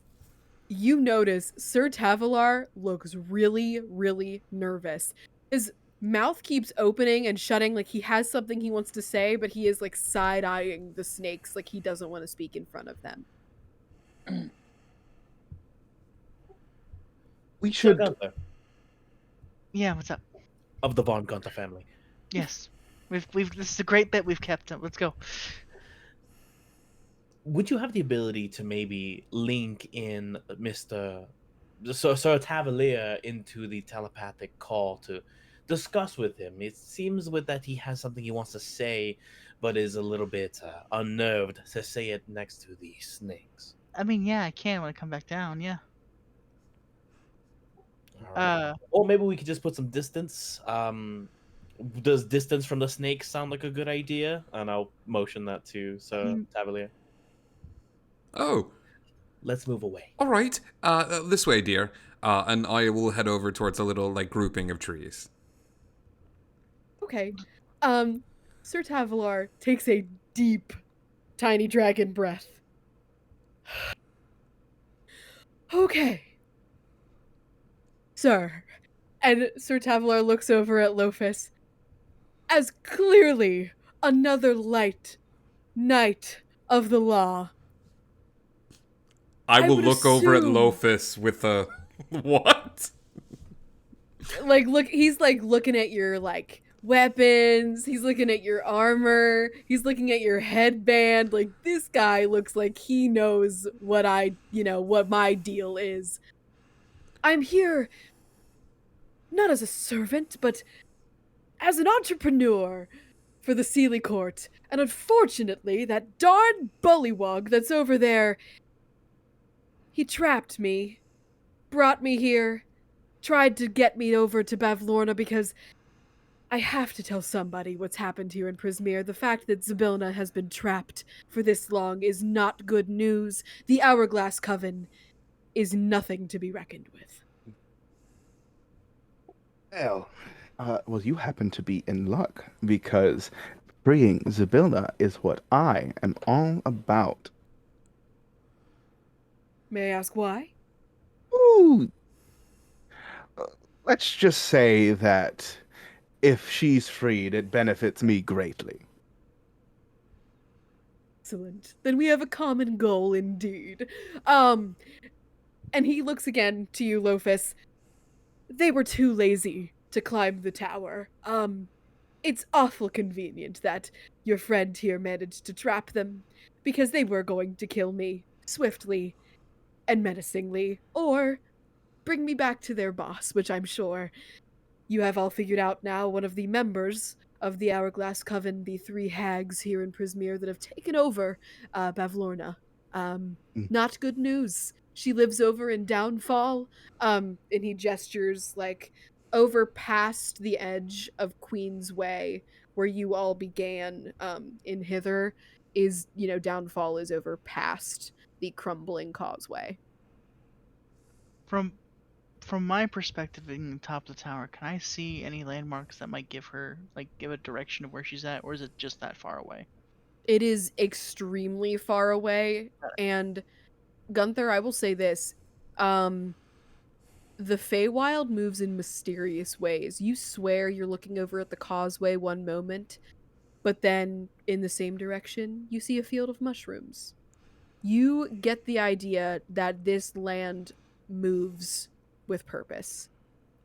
you notice Sir Tavalar looks really, really nervous. His mouth keeps opening and shutting like he has something he wants to say, but he is like side-eyeing the snakes like he doesn't want to speak in front of them. We Sir should. Gunther Yeah, what's up? of the Von Gunther family. Yes. We've this is a great bit we've kept. Let's go. Would you have the ability to maybe link in Sir Tavalar into the telepathic call to discuss with him? It seems with that he has something he wants to say, but is a little bit unnerved to say it next to the snakes. I mean, yeah, I can when I come back down. Yeah. All right. Or maybe we could just put some distance. Does distance from the snakes sound like a good idea? And I'll motion that to Sir Tavalar. Oh, Let's move away. all right. This way, dear. And I will head over towards a little like grouping of trees. Okay. Sir Tavalar takes a deep, tiny dragon breath. Okay. Sir. And Sir Tavalar looks over at Lofus. As clearly another light knight of the law. I will would look over at assume- Lofus with a what? Like, he's like looking at your like weapons, he's looking at your armor, he's looking at your headband. Like, this guy looks like he knows what what my deal is. I'm here not as a servant, but as an entrepreneur for the Sealy Court. And unfortunately, that darn bullywug that's over there, he trapped me, brought me here, tried to get me over to Bavlorna because I have to tell somebody what's happened here in Prismeer. The fact that Zybilna has been trapped for this long is not good news. The Hourglass Coven is nothing to be reckoned with. Well, you happen to be in luck, because freeing Zybilna is what I am all about. May I ask why? Ooh. Let's just say that if she's freed, it benefits me greatly. Excellent. Then we have a common goal indeed. And he looks again to you, Lofus. They were too lazy to climb the tower. It's awful convenient that your friend here managed to trap them, because they were going to kill me swiftly and menacingly, or bring me back to their boss, which I'm sure you have all figured out now. One of the members of the Hourglass Coven, the 3 hags here in Prismeer that have taken over Bavlorna. Not good news. She lives over in Downfall, and he gestures like over past the edge of Queen's Way, where you all began in Hither, is, Downfall is over past the crumbling causeway. From my perspective in the top of the tower, can I see any landmarks that might give a direction of where she's at, or is it just that far away? It is extremely far away, and Gunther, I will say this. The Feywild moves in mysterious ways. You swear you're looking over at the causeway one moment, but then in the same direction, you see a field of mushrooms. You get the idea that this land moves with purpose.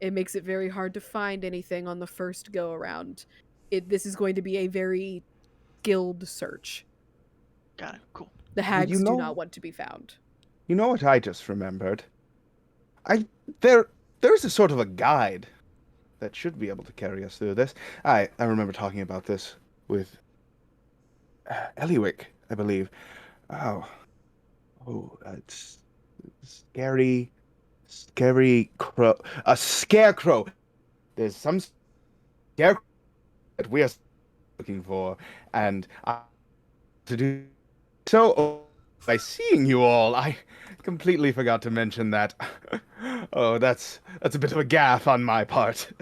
It makes it very hard to find anything on the first go around. This is going to be a very skilled search. Got it. Cool. The hags do not want to be found. You know what I just remembered? There's a sort of a guide that should be able to carry us through this. I remember talking about this with Eliwick, I believe. It's scary crow. A scarecrow. There's some scarecrow that we are looking for, and to do so by seeing you all, I completely forgot to mention that. Oh, that's a bit of a gaffe on my part.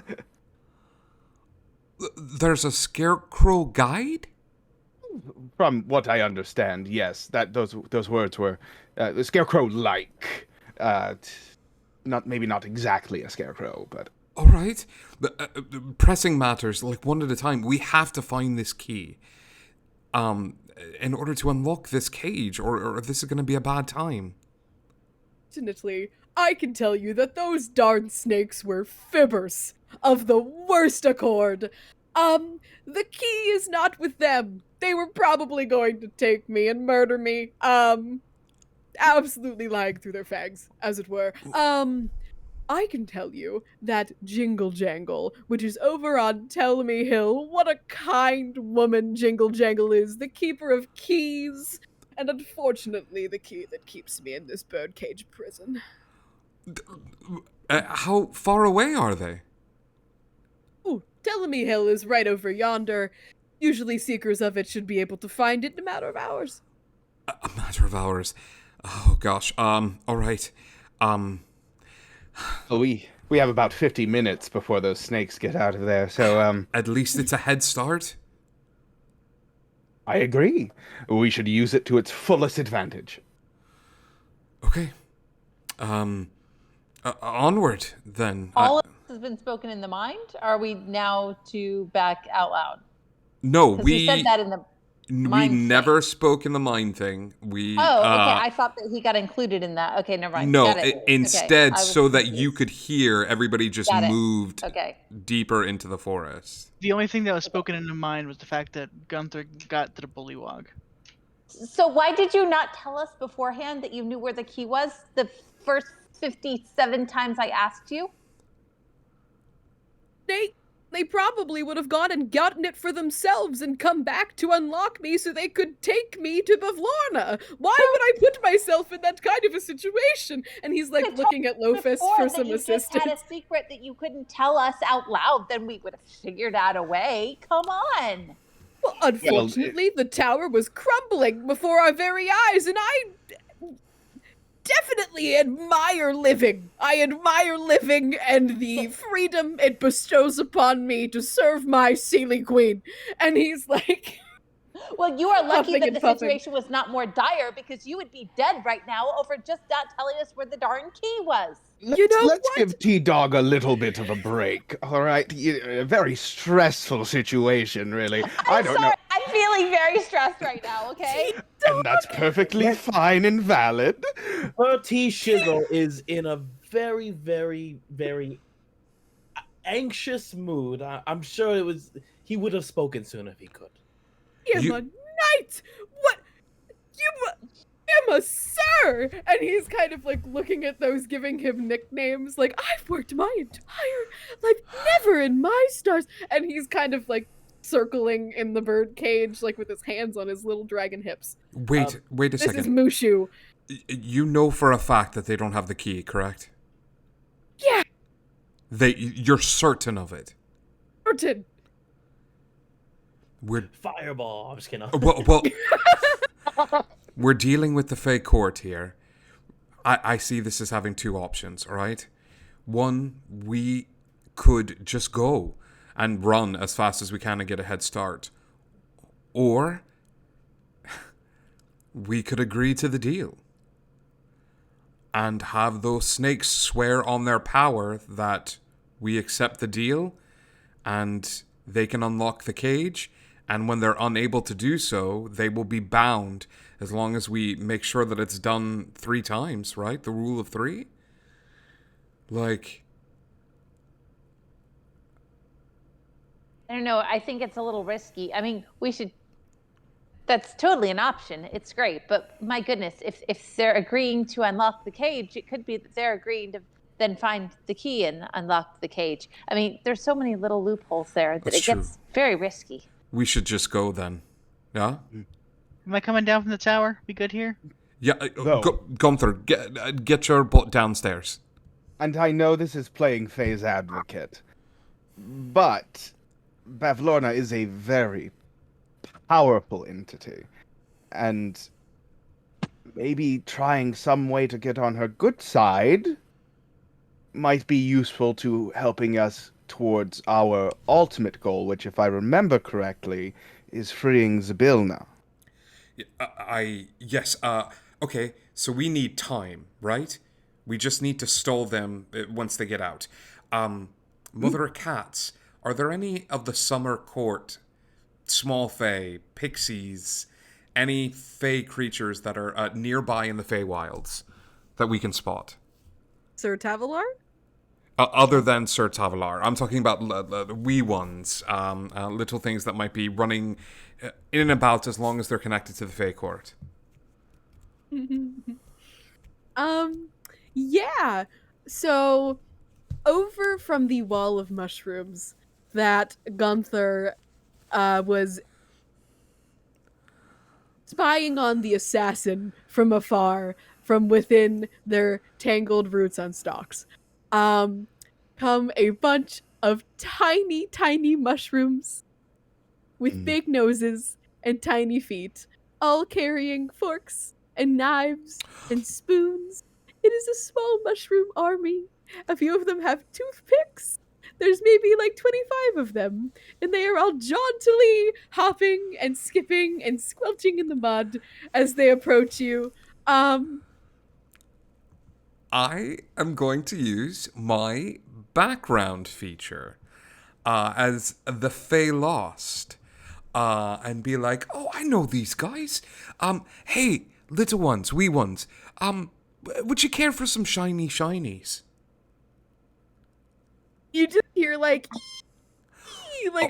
There's a scarecrow guide? From what I understand, yes. That those words were the scarecrow-like. Maybe not exactly a scarecrow, but all right. Pressing matters, like one at a time. We have to find this key. In order to unlock this cage, or this is going to be a bad time. Fortunately, I can tell you that those darn snakes were fibbers of the worst accord. The key is not with them. They were probably going to take me and murder me. Absolutely lying through their fangs, as it were. I can tell you that Jingle Jangle, which is over on Tell Me Hill, what a kind woman Jingle Jangle is, the keeper of keys, and unfortunately the key that keeps me in this birdcage prison. How far away are they? Ooh, Tell Me Hill is right over yonder. Usually seekers of it should be able to find it in a matter of hours. A matter of hours. Oh gosh. All right. Well, we have about 50 minutes before those snakes get out of there, so At least it's a head start. I agree. We should use it to its fullest advantage. Okay. Onward then. All of this has been spoken in the mind. Are we now to back out loud? No, 'Cause we said that in the. We Mind never thing. spoke in the mind thing. We Oh, okay. I thought that he got included in that. Okay, never mind. no, Got it. Okay, instead, I was so that you confused. could hear, everybody just Got it. moved Okay. deeper into the forest. The only thing that was spoken into mind was the fact that Gunther got to the bullywog. So why did you not tell us beforehand that you knew where the key was the first 57 times I asked you? They probably would have gone and gotten it for themselves and come back to unlock me so they could take me to Bavlorna. Why would I put myself in that kind of a situation? And he's like looking at Lofus for some you assistance. Just had a secret that you couldn't tell us out loud, then we would have figured out a way. Come on. Well, unfortunately, the tower was crumbling before our very eyes, and I definitely admire living. I admire living and the freedom it bestows upon me to serve my Sealy Queen. And he's like... Well, you are lucky that the puffing. situation was not more dire, because you would be dead right now over just not telling us where the darn key was. Let's give T-Dog a little bit of a break, all right? A very stressful situation, really. I don't know. I'm feeling very stressed right now, okay? And that's perfectly fine and valid. T Shizzle is in a very, very, very anxious mood. I'm sure he would have spoken soon if he could. Emma Knight! What? Emma, sir! And he's kind of like looking at those giving him nicknames, like, I've worked my entire life, never in my stars. And he's kind of like circling in the bird cage, like with his hands on his little dragon hips. Wait a second. This is Mushu. You know for a fact that they don't have the key, correct? Yeah. You're certain of it? Certain. We're Fireball. I'm just kidding. well, we're dealing with the Fey Court here. I see this as having two options, all right? One, we could just go and run as fast as we can and get a head start. Or we could agree to the deal and have those snakes swear on their power that we accept the deal and they can unlock the cage. And when they're unable to do so, they will be bound as long as we make sure that it's done 3 times, right? The rule of 3? Like... I don't know. I think it's a little risky. I mean, we should... That's totally an option. It's great. But my goodness, if they're agreeing to unlock the cage, it could be that they're agreeing to then find the key and unlock the cage. I mean, there's so many little loopholes there that it gets very risky. We should just go then. Yeah? Am I coming down from the tower? We good here? Yeah, Gunther, get your butt downstairs. And I know this is playing Faye's advocate, but Bavlorna is a very powerful entity, and maybe trying some way to get on her good side might be useful to helping us towards our ultimate goal, which, if I remember correctly, is freeing Zybilna. Yes, okay, so we need time, right? We just need to stall them once they get out. Mother of Cats, are there any of the Summer Court, small fae, pixies, any fae creatures that are nearby in the Feywilds that we can spot? Sir Tavalar? Other than Sir Tavalar. I'm talking about wee ones, little things that might be running in and about as long as they're connected to the Fey Court. Yeah. So, over from the wall of mushrooms that Gunther was spying on the assassin from afar, from within their tangled roots on stalks, come a bunch of tiny, tiny mushrooms with big noses and tiny feet, all carrying forks and knives and spoons. It is a small mushroom army. A few of them have toothpicks. There's maybe like 25 of them, and they are all jauntily hopping and skipping and squelching in the mud as they approach you. I am going to use my background feature as the Fey Lost. and be like, "Oh, I know these guys. Hey, little ones, wee ones. Would you care for some shiny shinies?" You just hear like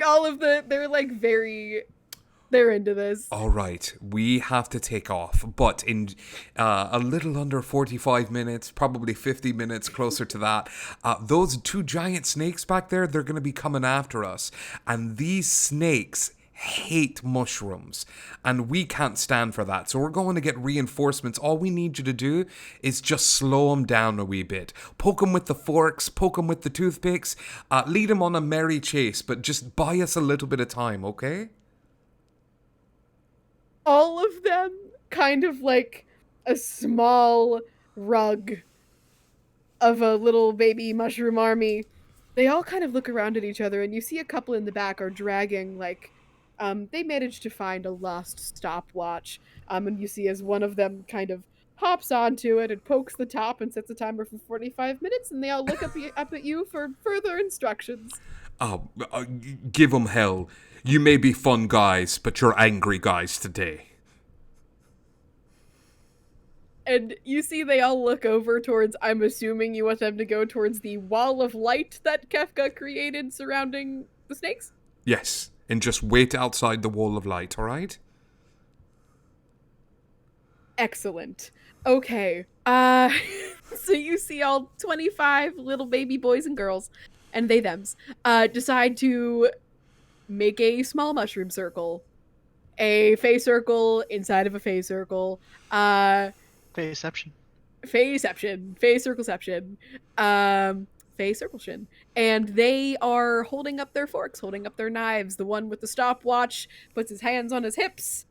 all of they're like they're into this. All right, we have to take off, but in a little under 45 minutes, probably 50 minutes closer to that, those 2 giant snakes back there, they're going to be coming after us. And these snakes hate mushrooms, and we can't stand for that. So we're going to get reinforcements. All we need you to do is just slow them down a wee bit. Poke them with the forks, poke them with the toothpicks, lead them on a merry chase, but just buy us a little bit of time, okay? All of them kind of like a small rug of a little baby mushroom army. They all kind of look around at each other, and you see a couple in the back are dragging like they managed to find a lost stopwatch. And you see as one of them kind of hops onto it and pokes the top and sets a timer for 45 minutes, and they all look up at you for further instructions. Give them hell. You may be fun guys, but you're angry guys today. And you see they all look over towards, I'm assuming you want them to go towards the wall of light that Kefka created surrounding the snakes? Yes, and just wait outside the wall of light, alright? Excellent. Okay. So you see all 25 little baby boys and girls, and they thems, decide to make a small mushroom circle. A fey circle inside of a fey circle. Faceception. Feyception. Fey circleception. Fey circletion. And they are holding up their forks, holding up their knives. The one with the stopwatch puts his hands on his hips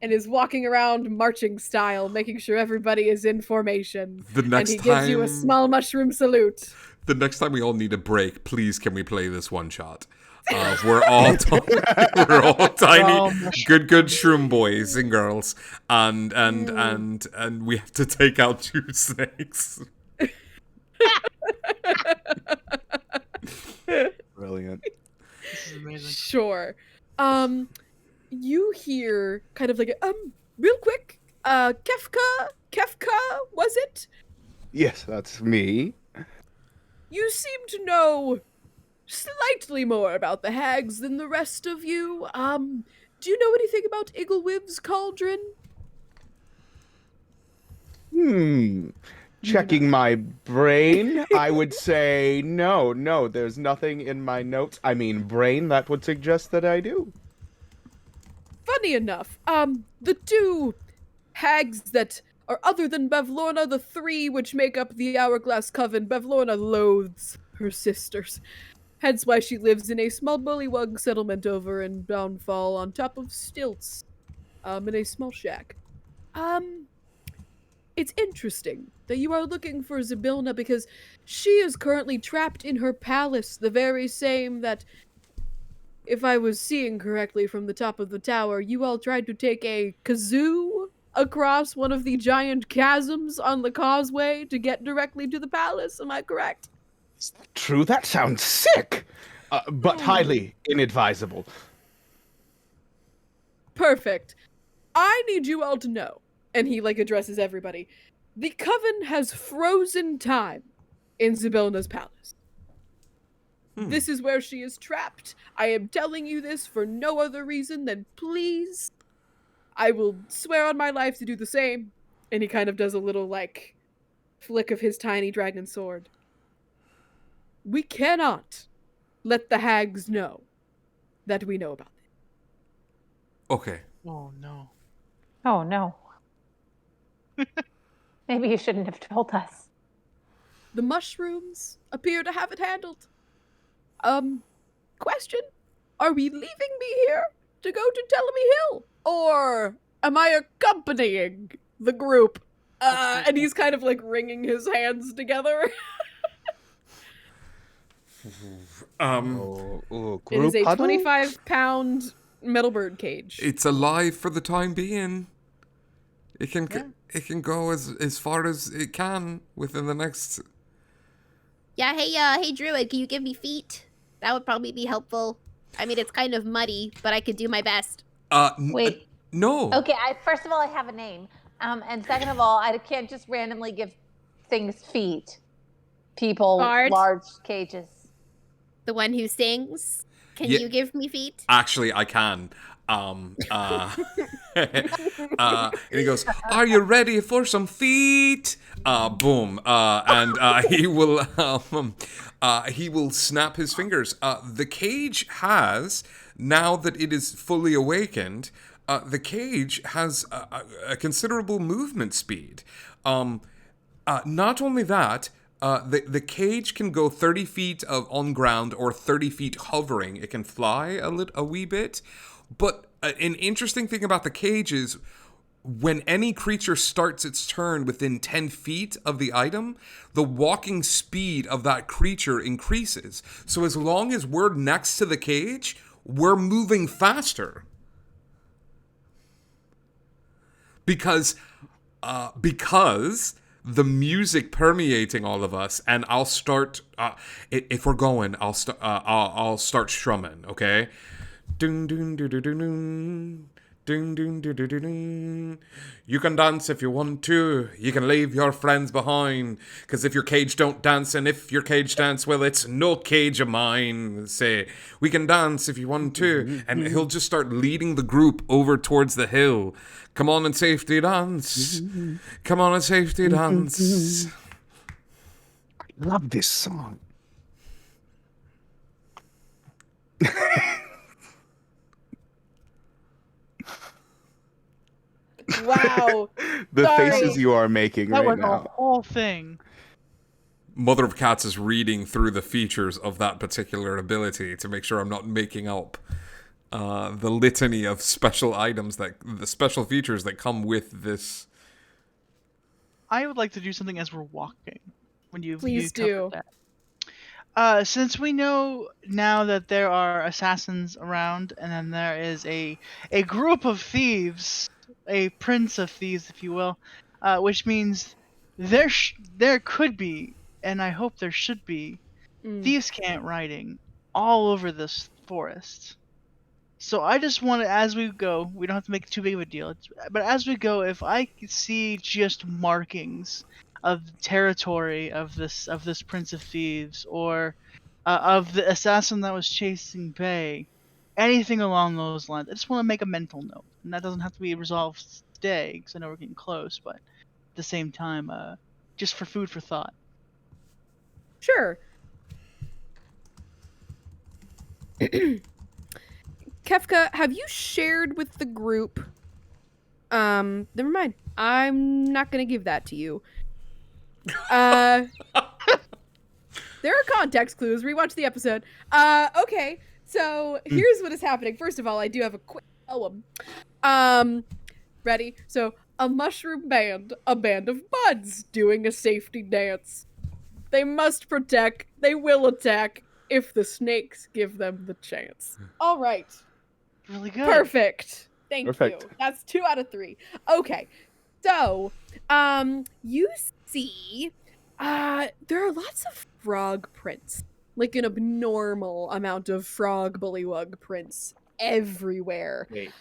and is walking around marching style, making sure everybody is in formation. And he gives you a small mushroom salute. The next time we all need a break, please can we play this one shot? We're all we're all tiny, good shroom boys and girls, and we have to take out 2 snakes. Brilliant. This is amazing. Sure. You hear kind of like real quick, Kefka, was it? Yes, that's me. You seem to know slightly more about the hags than the rest of you. Do you know anything about Igglewiv's cauldron? Checking my brain, I would say no, there's nothing in my notes. I mean, brain that would suggest that I do. Funny enough, the 2 hags that are other than Bevlorna, the 3 which make up the Hourglass Coven, Bevlorna loathes her sisters. Hence why she lives in a small bullywug settlement over in Downfall on top of stilts, in a small shack. It's interesting that you are looking for Zybilna because she is currently trapped in her palace, the very same that, if I was seeing correctly from the top of the tower, you all tried to take a kazoo across one of the giant chasms on the causeway to get directly to the palace. Am I correct? True, that sounds sick, but highly inadvisable. Perfect. I need you all to know, and he addresses everybody, the Coven has frozen time in Zybilna's palace. This is where she is trapped. I am telling you this for no other reason than please, I will swear on my life to do the same. And he kind of does a little flick of his tiny dragon sword. We cannot let the hags know that we know about it. Okay. Oh no. Oh no. Maybe you shouldn't have told us. The mushrooms appear to have it handled. Question? Are we leaving me here to go to Tellamy Hill? Or am I accompanying the group? And he's kind of wringing his hands together. Group It is a huddle? 25-pound metal bird cage. It's alive for the time being. It can go as far as it can within the next. Yeah, hey, Druid, can you give me feet? That would probably be helpful. I mean, it's kind of muddy, but I could do my best. Wait. No. Okay, first of all, I have a name. And second of all, I can't just randomly give things feet. People, Bard? large cages. The one who sings. Can Yeah. you give me feet? Actually, I can. And he goes, "Are you ready for some feet?" Boom. And he will snap his fingers. The cage has, now that it is fully awakened, the cage has a considerable movement speed. Not only that, the cage can go 30 feet on ground or 30 feet hovering. It can fly a wee bit. But an interesting thing about the cage is when any creature starts its turn within 10 feet of the item, the walking speed of that creature increases. So as long as we're next to the cage, we're moving faster. Because the music permeating all of us, and I'll start. If we're going, I'll start strumming. Okay. Ding ding ding ding ding. Ding ding ding ding ding. You can dance if you want to. You can leave your friends behind. Cause if your cage don't dance, and if your cage dance, well, it's no cage of mine. Say, we can dance if you want to. And he'll just start leading the group over towards the hill. Come on and safety dance. Come on and safety dance. I love this song. Wow. The Sorry. faces you are making That right was a now. whole thing. Mother of Cats is reading through the features of that particular ability to make sure I'm not making up the litany of special items, the special features that come with this. I would like to do something as we're walking. When you Please covered do. that. Since we know now that there are assassins around, and then there is a group of thieves, a prince of thieves, if you will, which means there could be, and I hope there should be, thieves' camp riding all over this forest. So I just want to, as we go, we don't have to make it too big of a deal, but as we go, if I could see just markings of territory of this Prince of Thieves, or of the assassin that was chasing Bay, anything along those lines, I just want to make a mental note, and that doesn't have to be resolved today, because I know we're getting close, but at the same time, just for food for thought. Sure. Kefka, have you shared with the group? Never mind. I'm not gonna give that to you. There are context clues. Rewatch the episode. Okay. So here's what is happening. First of all, I do have a quick poem. Ready? So a mushroom band, a band of buds doing a safety dance. They must protect. They will attack if the snakes give them the chance. All right. Really good. Perfect. Thank Perfect. you. That's 2 out of 3. Okay. So, you see, there are lots of frog prints, like an abnormal amount of frog bullywug prints everywhere. Wait,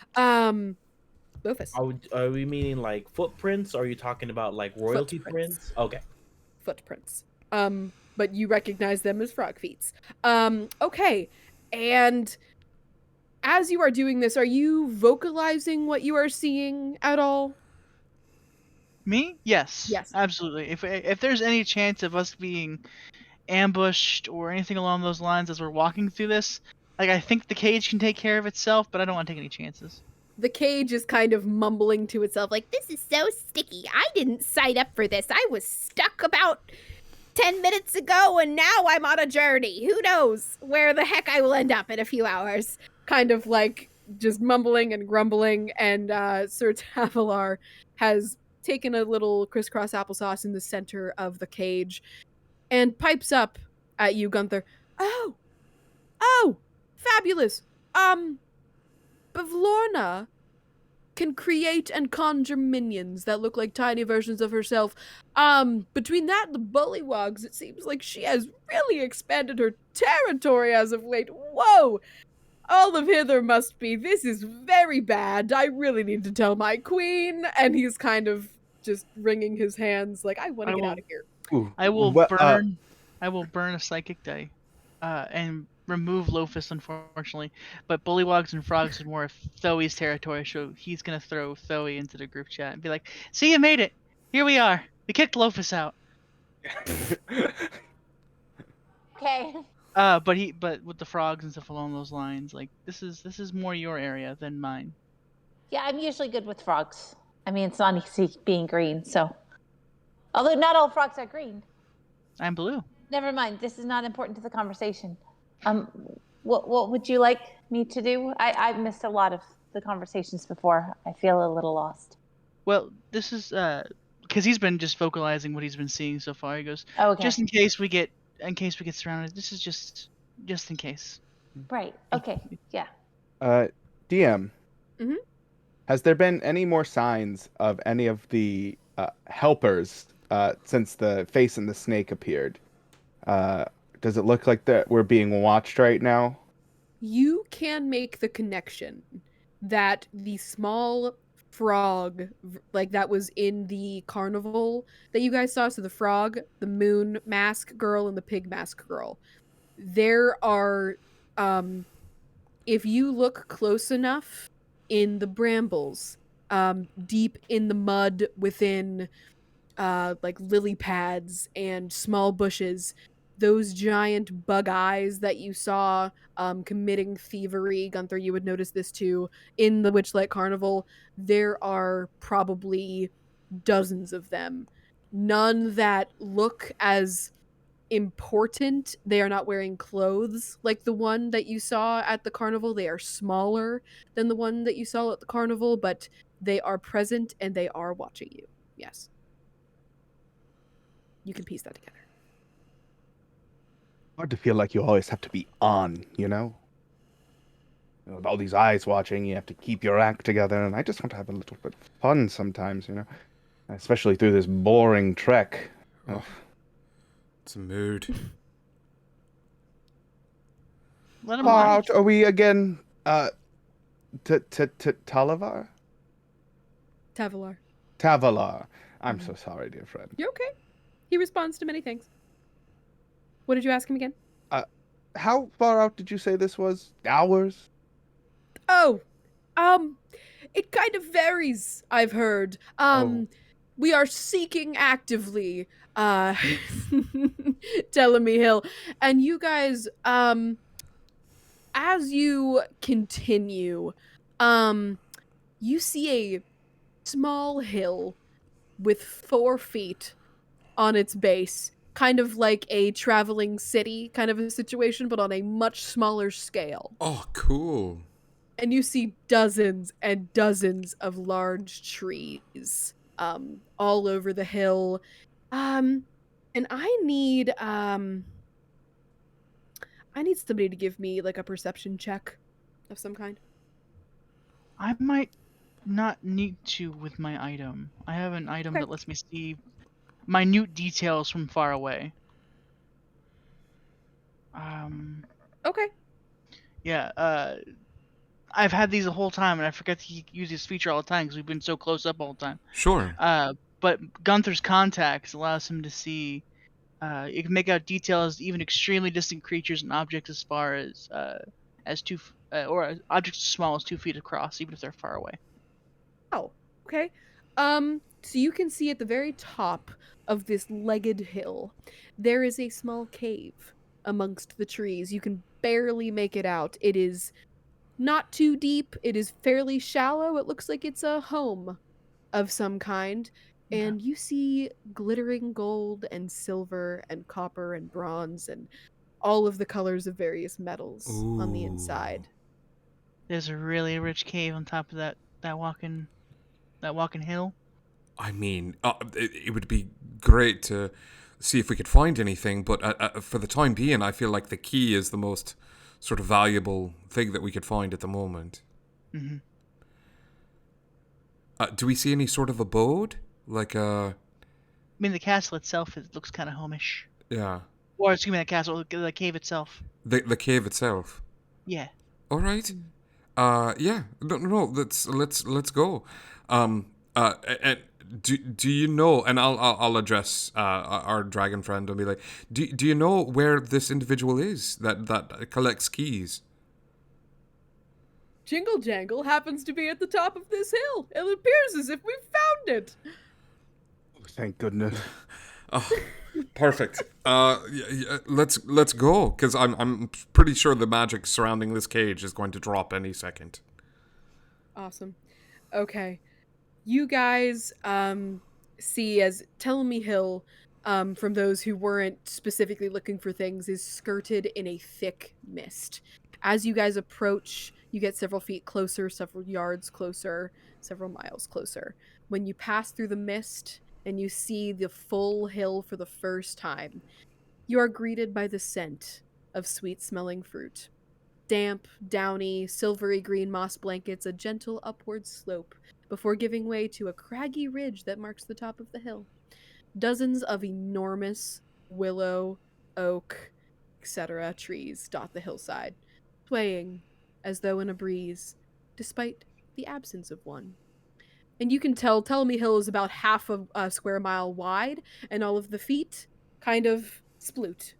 Rufus. are we meaning like footprints? Or are you talking about like royalty Footprints. prints? Okay. Footprints. But you recognize them as frog feet. Okay. And as you are doing this, are you vocalizing what you are seeing at all? Me? Yes. Yes. Absolutely. If there's any chance of us being ambushed or anything along those lines as we're walking through this, like, I think the cage can take care of itself, but I don't want to take any chances. The cage is kind of mumbling to itself like, This is so sticky. I didn't sign up for this. I was stuck about 10 minutes ago, and now I'm on a journey. Who knows where the heck I will end up in a few hours. kind of like just mumbling and grumbling, and Sir Tavalar has taken a little crisscross applesauce in the center of the cage and pipes up at you, Gunther. Oh, fabulous. Bavlorna can create and conjure minions that look like tiny versions of herself. Between that and the bullywugs, it seems like she has really expanded her territory as of late. Whoa! all of hither must be. This is very bad. I really need to tell my queen. And he's kind of just wringing his hands like, I want to I get out will of here. Ooh, I will well, burn. I will burn a psychic die, and remove Lofus, unfortunately. But Bullywogs and Frogs is more of Thoe's territory, so he's gonna throw Thoe into the group chat and be like, "See, you made it. Here we are. We kicked Lofus out." Okay. But with the frogs and stuff along those lines, like this is more your area than mine. Yeah, I'm usually good with frogs. I mean, it's not easy being green, so. Although not all frogs are green. I'm blue. Never mind. This is not important to the conversation. Um, what would you like me to do? I've missed a lot of the conversations before. I feel a little lost. Well, this is because he's been just vocalizing what he's been seeing so far. He goes, Oh, okay. just in case we get surrounded. This is just in case. Right. Okay. Yeah. DM. Mhm. Has there been any more signs of any of the helpers since the face and the snake appeared? Does it look like that we're being watched right now? You can make the connection that the small frog, like that was in the carnival that you guys saw, so the frog, the moon mask girl, and the pig mask girl, there are, if you look close enough in the brambles, deep in the mud within like lily pads and small bushes, those giant bug eyes that you saw committing thievery, Gunther, you would notice this too, in the Witchlight Carnival, there are probably dozens of them. None that look as important. They are not wearing clothes like the one that you saw at the carnival. They are smaller than the one that you saw at the carnival, but they are present and they are watching you. Yes. You can piece that together. Hard to feel like you always have to be on, you know? With all these eyes watching, you have to keep your act together, and I just want to have a little bit of fun sometimes, you know? Especially through this boring trek. Oh, it's a mood. Let him Far watch. out are we again? Talavar? Tavalar. Tavalar. I'm so sorry, dear friend. You're okay. He responds to many things. What did you ask him again? How far out did you say this was? Hours? Oh, it kind of varies, I've heard. We are seeking actively, Telemy Hill. And you guys, as you continue, you see a small hill with 4 feet on its base, kind of like a traveling city kind of a situation, but on a much smaller scale. Oh, cool. And you see dozens and dozens of large trees all over the hill. And I need somebody to give me like a perception check of some kind. I might not need to with my item. I have an item Okay. that lets me see minute details from far away. Okay. Yeah, I've had these the whole time, and I forget to use this feature all the time because we've been so close up all the time. Sure. But Gunther's contacts allows him to see. It can make out details, even extremely distant creatures and objects as far as or objects as small as 2 feet across, even if they're far away. Oh, okay. So you can see at the very top of this legged hill, there is a small cave amongst the trees. You can barely make it out. It is not too deep. It is fairly shallow. It looks like it's a home of some kind. Okay. And you see glittering gold and silver and copper and bronze and all of the colors of various metals on the Ooh. inside. There's a really rich cave on top of that walking hill. I mean, it would be great to see if we could find anything, but for the time being, I feel like the key is the most sort of valuable thing that we could find at the moment. Mm-hmm. Do we see any sort of abode? Like I mean, the castle itself looks kind of homish. yeah, Or excuse me, the castle, the cave itself. the cave itself. Yeah. All right. Yeah. No. Let's go. And do you know? And I'll address our dragon friend and be like, do you know where this individual is that collects keys? Jingle Jangle happens to be at the top of this hill. It appears as if we found it. Thank goodness. Oh, perfect. Let's go, because I'm pretty sure the magic surrounding this cage is going to drop any second. Awesome. Okay. You guys see as Telemy Hill, from those who weren't specifically looking for things, is skirted in a thick mist. As you guys approach, you get several feet closer, several yards closer, several miles closer. When you pass through the mist and you see the full hill for the first time, you are greeted by the scent of sweet-smelling fruit. Damp, downy, silvery green moss blankets a gentle upward slope before giving way to a craggy ridge that marks the top of the hill. Dozens of enormous willow, oak, etc. trees dot the hillside, swaying as though in a breeze, despite the absence of one. And you can tell Telemy Hill is about half of a square mile wide, and all of the feet kind of sploot.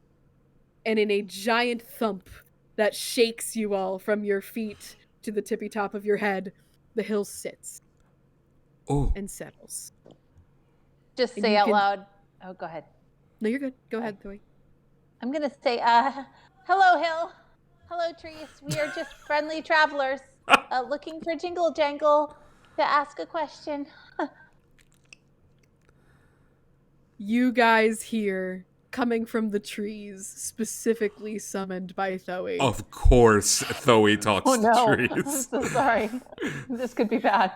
And in a giant thump that shakes you all from your feet to the tippy top of your head, the hill sits and settles. Just And say you out can- loud. Oh, go ahead. No, you're good. Go ahead, Thoy. I'm gonna say, hello, Hill. Hello, trees. We are just friendly travelers looking for Jingle Jangle to ask a question. You guys hear, coming from the trees, specifically summoned by Thoy. Of course, Thoe talks Oh no, to I'm trees. so sorry. This could be bad.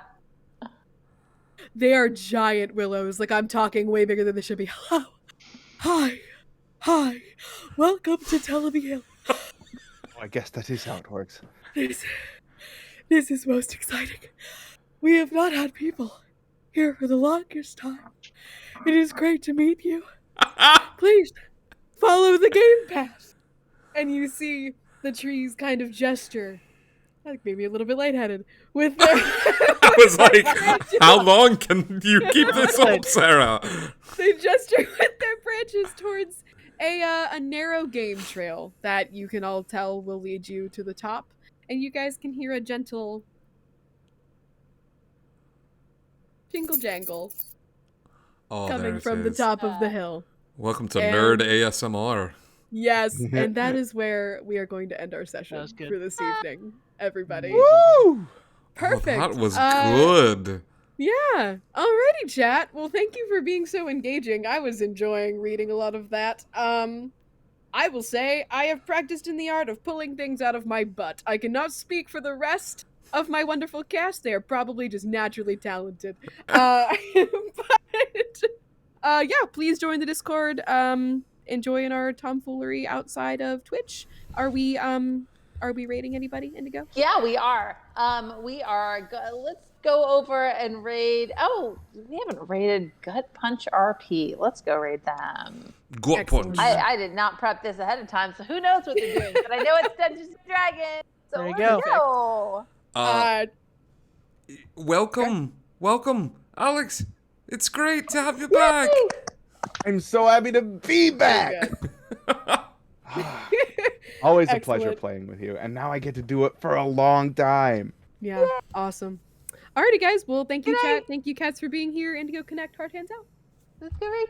They are giant willows, like I'm talking way bigger than they should be. Hello. Hi. Welcome to Telemy Hill. Oh, I guess that is how it works. This is most exciting. We have not had people here for the longest time. It is great to meet you. Please, follow the game path. And you see the trees kind of gesture, like maybe a little bit lightheaded, with their... I was like, how long can you keep this up, Sarah? They gesture with their branches towards a narrow game trail that you can all tell will lead you to the top. And you guys can hear a gentle jingle jangle Oh, coming there it from the is. top of the hill. Welcome to And- Nerd ASMR. Yes, and that is where we are going to end our session That was good. for this evening, everybody. Woo! Perfect. Oh, that was Uh, good. Yeah. Alrighty, chat. Well, thank you for being so engaging. I was enjoying reading a lot of that. I will say I have practiced in the art of pulling things out of my butt. I cannot speak for the rest of my wonderful cast. They are probably just naturally talented. But yeah, please join the Discord. Enjoying our tomfoolery outside of Twitch. Are we rating anybody, Indigo? Yeah, we are. Let's go over and raid. Oh, we haven't raided Gut Punch RP. Let's go raid them. Gut Excellent. punch. I did not prep this ahead of time, so who knows what they're doing? But I know it's Dungeons and Dragons. So There you let's go. go. Welcome, Alex. It's great to have you back. I'm so happy to be back. Always a pleasure Excellent. playing with you, and now I get to do it for a long time. Yeah, awesome. Alrighty, guys. Well, thank you, Good night. chat. Thank you, cats, for being here. Indigo Connect, heart hands out. Let's go raid.